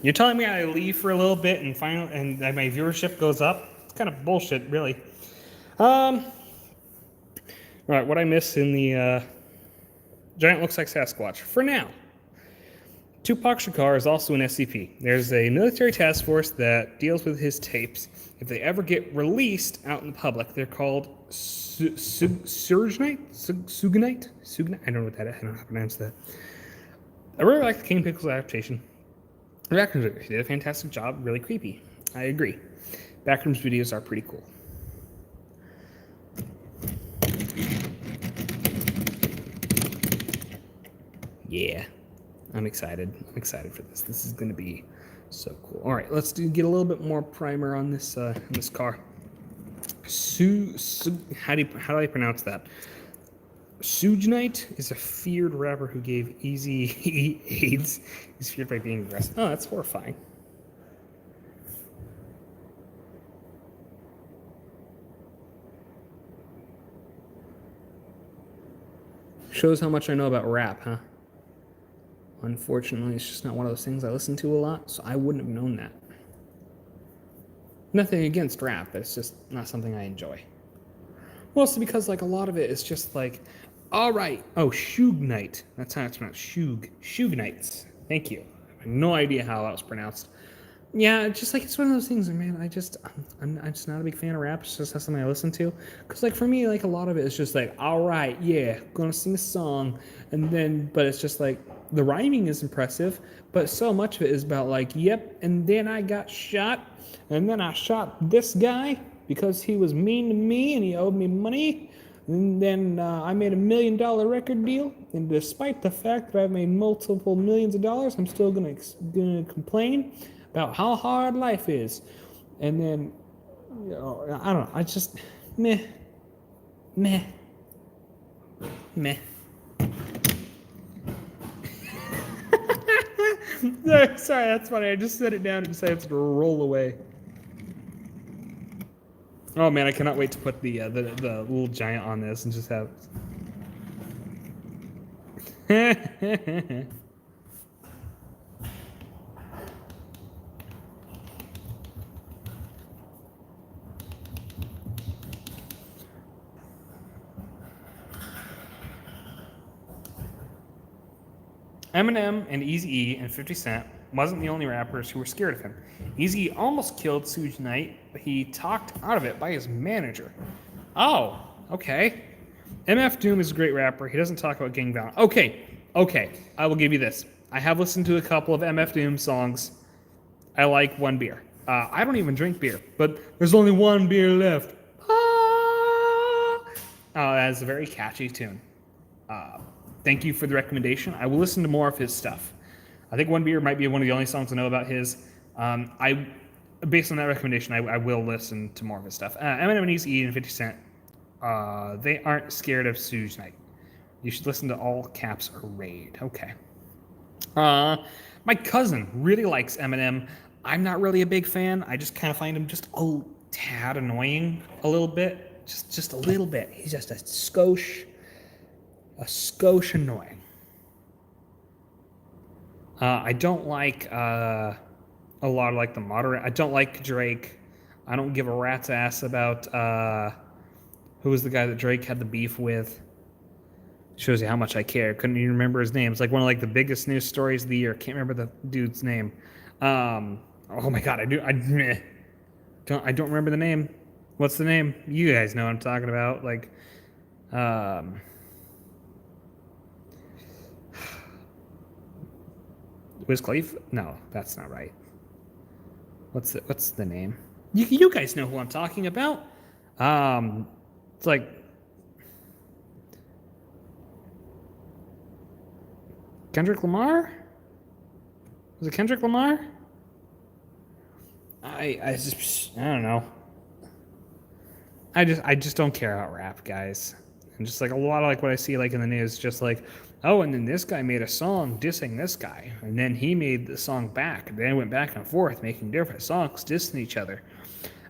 You're telling me I leave for a little bit and that my viewership goes up? It's kind of bullshit, really. All right, what I miss in the Giant Looks Like Sasquatch for now. Tupac Shakur is also an SCP. There's a military task force that deals with his tapes. If they ever get released out in the public, they're called Sugnite? Sugnite? I don't know what that is. I don't know how to pronounce that. I really like the King Pickles adaptation. The Backrooms did a fantastic job, really creepy. I agree. Backrooms videos are pretty cool. Yeah. I'm excited. I'm excited for this. This is going to be so cool. All right, let's get a little bit more primer on this car. How do I pronounce that? Sugnite is a feared rapper who gave Easy AIDS. He's feared by being aggressive. Oh, that's horrifying. Shows how much I know about rap, huh? Unfortunately, it's just not one of those things I listen to a lot, so I wouldn't have known that. Nothing against rap, but it's just not something I enjoy. Mostly because, like, a lot of it is just like, all right, oh, Sugnite. That's how it's pronounced. Sugnites. Thank you. I have no idea how that was pronounced. Yeah, it's just like, it's one of those things where, man, I'm just not a big fan of rap. It's just not something I listen to. Because, like, for me, like, a lot of it is just like, all right, yeah, gonna sing a song. And then, but it's just like, the rhyming is impressive, but so much of it is about like, yep, and then I got shot, and then I shot this guy because he was mean to me and he owed me money. And then I made $1 million record deal, and despite the fact that I've made multiple millions of dollars, I'm still gonna complain about how hard life is. And then, you know, I don't know, I just, meh. Sorry, that's funny. I just set it down and decided to roll away. Oh man, I cannot wait to put the little giant on this and just have. Eminem and Eazy-E and 50 Cent wasn't the only rappers who were scared of him. Eazy-E almost killed Suge Knight, but he talked out of it by his manager. Oh, okay. MF Doom is a great rapper. He doesn't talk about gang violence. Okay. I will give you this. I have listened to a couple of MF Doom songs. I like One Beer. I don't even drink beer, but there's only one beer left. That is a very catchy tune. Thank you for the recommendation. I will listen to more of his stuff. I think One Beer might be one of the only songs I know about his. Based on that recommendation, I will listen to more of his stuff. Eminem and Eazy-E and 50 Cent, they aren't scared of Suge Knight. You should listen to All Caps or Raid. Okay. My cousin really likes Eminem. I'm not really a big fan. I just kind of find him just a tad annoying a little bit. Just a little bit. He's just a skosh annoying. I don't like a lot of like the moderate. I don't like Drake. I don't give a rat's ass about who was the guy that Drake had the beef with. Shows you how much I care. Couldn't even remember his name. It's like one of like the biggest news stories of the year. Can't remember the dude's name. Oh my god, I don't remember the name. What's the name? You guys know what I'm talking about. Like, Wiz Khalifa? No, that's not right. What's the name? You guys know who I'm talking about. It's like Kendrick Lamar? Was it Kendrick Lamar? I don't know. I just don't care about rap, guys. And just like a lot of like what I see like in the news, just like, oh, and then this guy made a song dissing this guy, and then he made the song back, and then went back and forth making different songs dissing each other.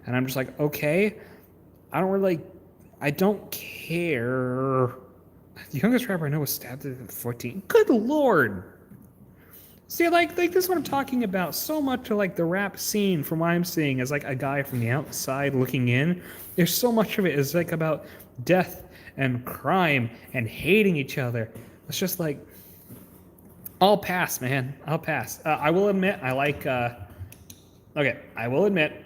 And I'm just like, okay, I don't care. The youngest rapper I know was stabbed at 14. Good lord. See, like this is what I'm talking about. So much of like the rap scene, from what I'm seeing, as like a guy from the outside looking in. There's so much of it is like about death and crime and hating each other. It's just like, I'll pass, man. I'll pass. I will admit, I like. Okay, I will admit,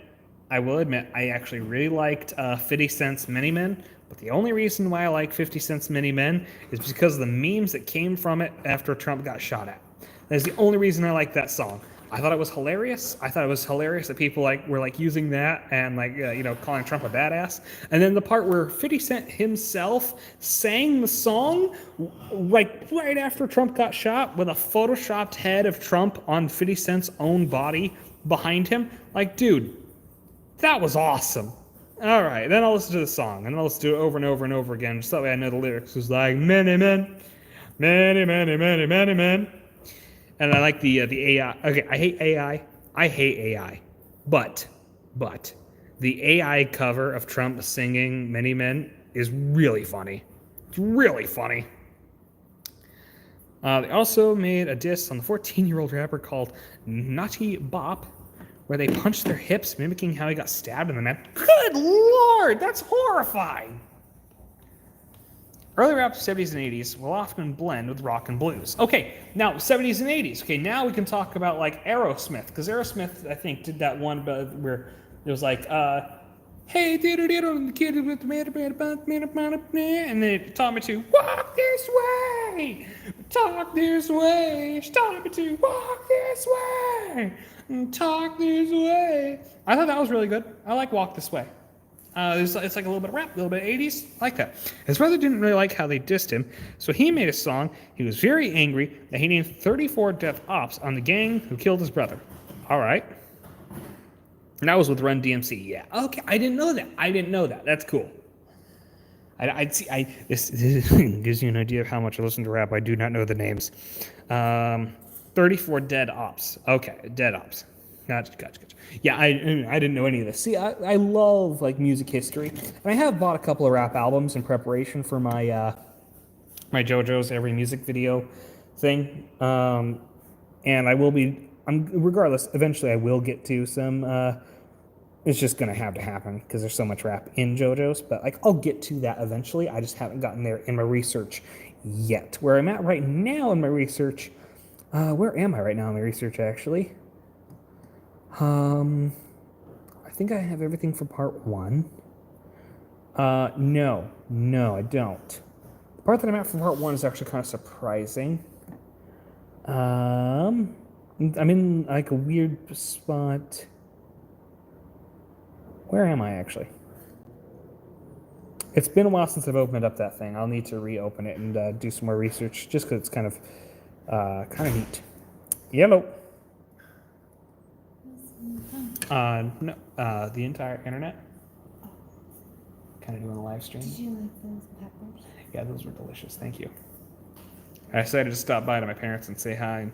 I actually really liked 50 Cent's Many Men. But the only reason why I like 50 Cent's Many Men is because of the memes that came from it after Trump got shot at. That is the only reason I like that song. I thought it was hilarious. I thought it was hilarious that people like were like using that and like calling Trump a badass. And then the part where 50 Cent himself sang the song like right after Trump got shot with a photoshopped head of Trump on 50 Cent's own body behind him. Like, dude, that was awesome. All right, then I'll listen to the song and I'll listen to it over and over and over again, just that way I know the lyrics. It's like many men, many, many, many, many men. And I like the AI. Okay, I hate AI. I hate AI. But the AI cover of Trump singing Many Men is really funny. It's really funny. They also made a diss on the 14-year-old rapper called Naughty Bop, where they punched their hips, mimicking how he got stabbed in the neck. Good lord, that's horrifying. Early rap 70s and 80s will often blend with rock and blues. Okay, now 70s and 80s. Okay, now we can talk about like Aerosmith, because Aerosmith, I think, did that one where it was like, hey, the kid with and then it taught me to walk this way, talk this way, it taught me to walk this way, and talk this way. I thought that was really good. I like Walk This Way. It's like a little bit of rap, a little bit of 80s, like that. His brother didn't really like how they dissed him, so he made a song. He was very angry that he named 34 death ops on the gang who killed his brother. All right. And that was with Run DMC. Yeah. Okay. I didn't know that. That's cool. This gives you an idea of how much I listen to rap. I do not know the names. 34 dead ops. Okay, dead ops. Gotcha. Yeah, I didn't know any of this. See, I love like music history, and I have bought a couple of rap albums in preparation for my my JoJo's Every Music Video thing, and I will be. Regardless, eventually I will get to some. It's just gonna have to happen because there's so much rap in JoJo's, but like I'll get to that eventually. I just haven't gotten there in my research yet. Where I'm at right now in my research. Where am I right now in my research actually? I think I have everything for part 1. No, I don't. The part that I'm at for part 1 is actually kind of surprising. I'm in like a weird spot. Where am I actually? It's been a while since I've opened up that thing. I'll need to reopen it and do some more research just because it's kind of neat. Yellow. No, the entire internet. Kind of doing a live stream. Did you like those peppers? Yeah, those were delicious. Thank you. I decided to stop by to my parents and say hi, and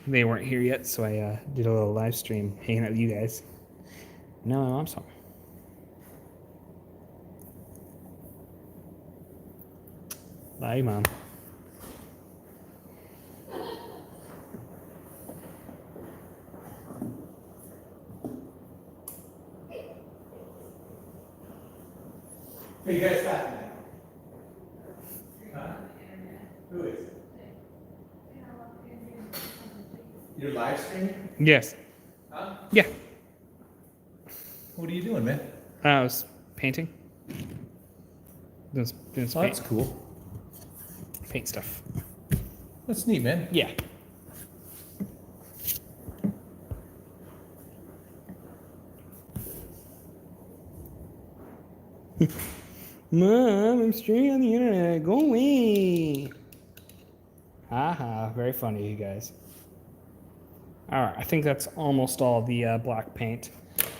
they weren't here yet, so I did a little live stream hanging out with you guys. No, my mom's home. Bye, Mom. Hey, you guys laughing at? Huh? Who is? You're live streaming? Yes. Huh? Yeah. What are you doing, man? I was painting. Doing some Oh, that's cool. paint stuff. That's neat, man. Yeah. Mom, I'm streaming on the internet. Go away. Haha, very funny, you guys. All right, I think that's almost all the black paint.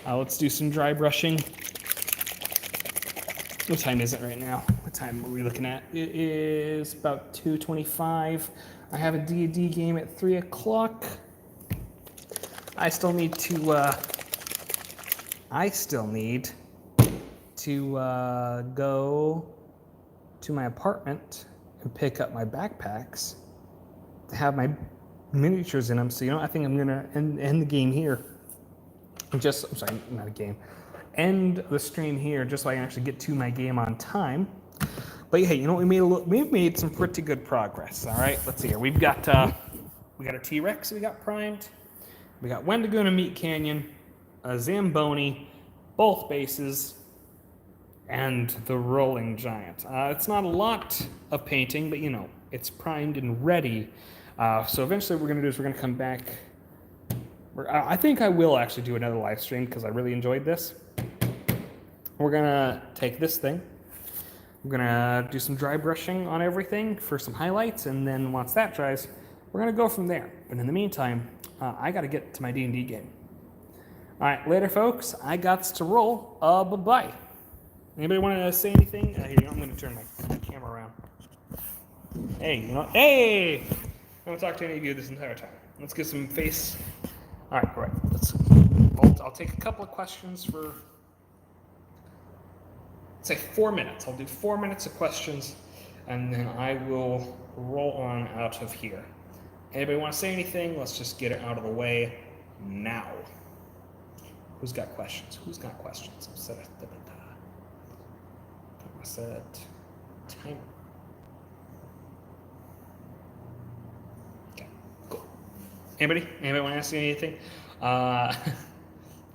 Let's do some dry brushing. What time is it right now? What time are we looking at? It is about 2:25. I have a D&D game at 3 o'clock. I still need to go to my apartment and pick up my backpacks to have my miniatures in them. So, I think I'm going to end the game here. I'm sorry, not a game. End the stream here just so I can actually get to my game on time. But hey, we've made some pretty good progress. All right, let's see here. We've got a T-Rex we got primed. We got Wendigo and Meat Canyon, a Zamboni, both bases, and the Rolling Giant. It's not a lot of painting, but it's primed and ready. So eventually what we're going to do is we're going to come back. I think I will actually do another live stream because I really enjoyed this. We're going to take this thing. We're going to do some dry brushing on everything for some highlights, and then once that dries, we're going to go from there. But in the meantime, I got to get to my D&D game. All right, later, folks. I got to roll. Bye-bye. Anybody want to say anything? Here, I'm going to turn my camera around. Hey, hey! I don't talk to any of you this entire time. Let's get some face. All right, great. I'll take a couple of questions for, let's say 4 minutes. I'll do 4 minutes of questions, and then I will roll on out of here. Anybody want to say anything? Let's just get it out of the way now. Who's got questions? Set timer. Okay, cool. Anybody want to ask me anything?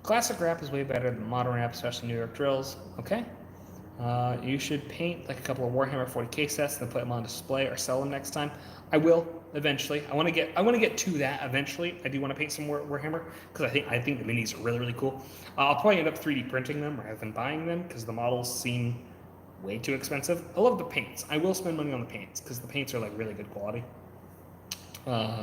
Classic rap is way better than modern rap, especially New York drills. Okay. You should paint like a couple of Warhammer 40k sets and put them on display or sell them next time. I will eventually. I want to get to that eventually. I do want to paint some more Warhammer because I think the minis are really, really cool. I'll probably end up 3D printing them rather than buying them because the models seem way too expensive. I love the paints. I will spend money on the paints because the paints are like really good quality. But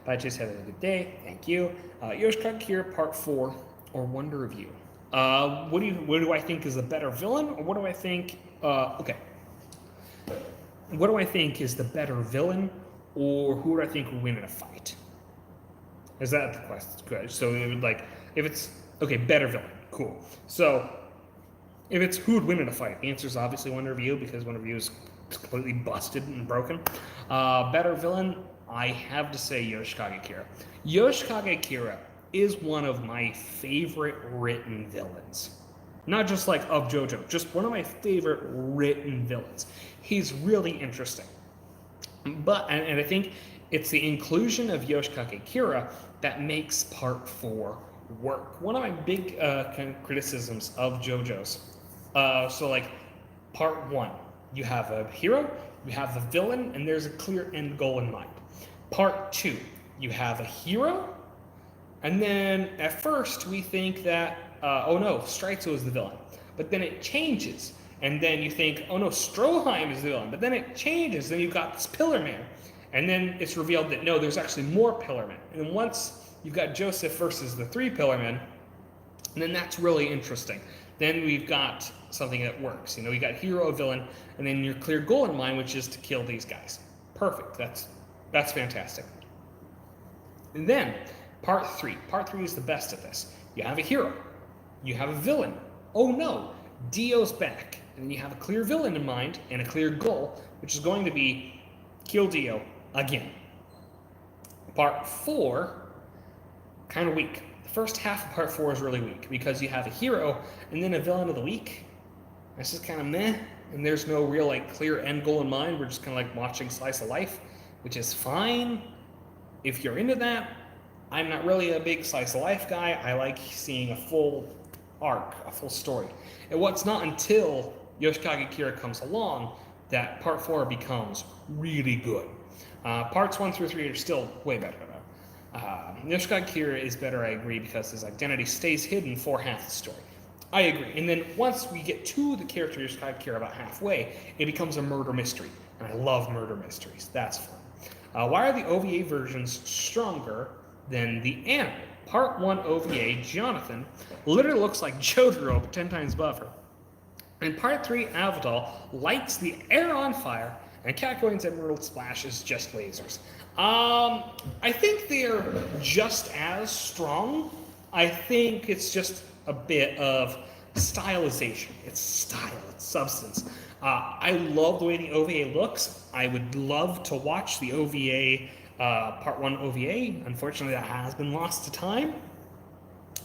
I just had a good day. Thank you. Yoshkag here, part 4, or Wonder Review. What do I think is the better villain, or what do I think? Okay. What do I think is the better villain, or who do I think would win in a fight? Is that the question? Good. So it would if it's better villain. Cool. So if it's who would win in a fight, the answer is obviously Wonder Review because Wonder Review is completely busted and broken. Better villain, I have to say Yoshikage Kira. Yoshikage Kira is one of my favorite written villains. Not just of JoJo, just one of my favorite written villains. He's really interesting. But, and I think it's the inclusion of Yoshikage Kira that makes part 4 work. One of my big kind of criticisms of JoJo's. Part 1, you have a hero, you have the villain, and there's a clear end goal in mind. Part 2, you have a hero, and then at first we think that, oh no, Strizo is the villain. But then it changes, and then you think, oh no, Stroheim is the villain. But then it changes, then you've got this Pillar Man. And then it's revealed that no, there's actually more Pillar Men. And then once you've got Joseph versus the 3 Pillar Men, and then that's really interesting. Then we've got something that works. We got hero, villain, and then your clear goal in mind, which is to kill these guys. Perfect. That's fantastic. And then part 3. Part 3 is the best of this. You have a hero. You have a villain. Oh no, Dio's back. And then you have a clear villain in mind and a clear goal, which is going to be kill Dio again. Part 4, kind of weak. The first half of part 4 is really weak because you have a hero and then a villain of the week. This is kind of meh, and there's no real clear end goal in mind. We're just kind of watching slice of life, which is fine if you're into that. I'm not really a big slice of life guy. I like seeing a full arc, a full story. And what's not until Yoshikage Kira comes along that part 4 becomes really good. Parts 1 through 3 are still way better though. Yoshikage Kira is better, I agree, because his identity stays hidden for half the story. I agree. And then once we get to the character Yoshikage Kira about halfway, it becomes a murder mystery. And I love murder mysteries. That's fun. Why are the OVA versions stronger than the anime? Part 1 OVA, Jonathan, literally looks like Jotaro, but 10 times buffer. In Part 3, Avadol lights the air on fire, and Catcoin's Emerald Splash is just lasers. I think they're just as strong. I think it's just a bit of stylization. It's style, it's substance. I love the way the OVA looks. I would love to watch the OVA, Part 1 OVA. Unfortunately, that has been lost to time,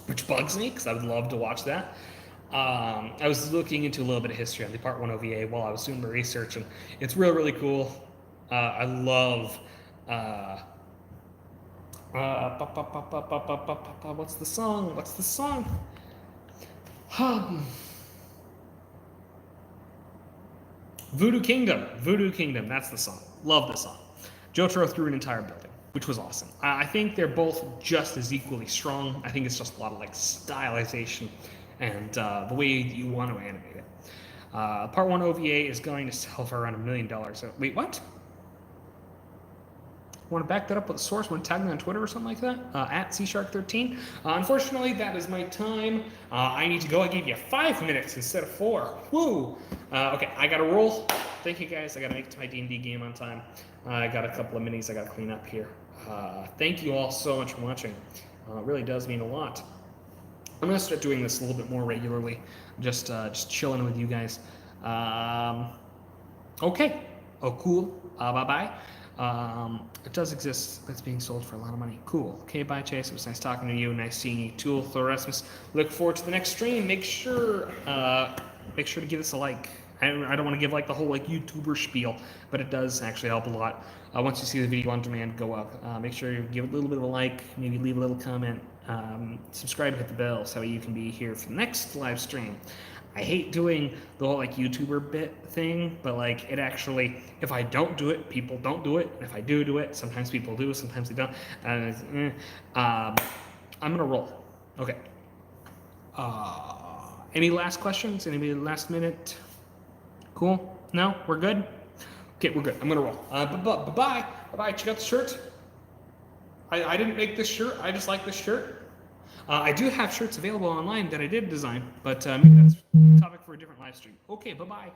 which bugs me because I would love to watch that. I was looking into a little bit of history on the Part 1 OVA while I was doing my research, and it's really, really cool. I love. What's the song? What's the song? Voodoo Kingdom, that's the song. Love the song. Jotaro threw an entire building, which was awesome. I think they're both just as equally strong. I think it's just a lot of like stylization and the way you want to animate it. Part 1 OVA is going to sell for around $1 million. Wait, what? Want to back that up with a source? Want to tag me on Twitter or something like that? At CShark13. Unfortunately, that is my time. I need to go. I gave you 5 minutes instead of 4. Woo! Okay, I gotta roll. Thank you guys. I gotta make it to my D&D game on time. I got a couple of minis I gotta clean up here. Thank you all so much for watching. It really does mean a lot. I'm gonna start doing this a little bit more regularly. Just chilling with you guys. Okay. Oh, cool. Bye-bye. It does exist, but it's being sold for a lot of money. Cool. Okay, bye, Chase. It was nice talking to you. Nice seeing you, Tool, Thoresmus. Look forward to the next stream. Make sure to give us a like. I don't want to give like the whole like YouTuber spiel, but it does actually help a lot. Once you see the video on demand go up, make sure you give it a little bit of a like, maybe leave a little comment, subscribe, hit the bell so you can be here for the next live stream. I hate doing the whole like YouTuber bit thing, but like it actually, if I don't do it, people don't do it. And if I do it, sometimes people do, sometimes they don't. And I'm gonna roll. Okay. Any last questions? Anybody last minute? Cool? No? We're good? Okay, we're good. I'm gonna roll. Bye-bye. Bye-bye. Check out the shirt. I didn't make this shirt. I just like this shirt. I do have shirts available online that I did design, but maybe that's a topic for a different live stream. Okay, bye-bye.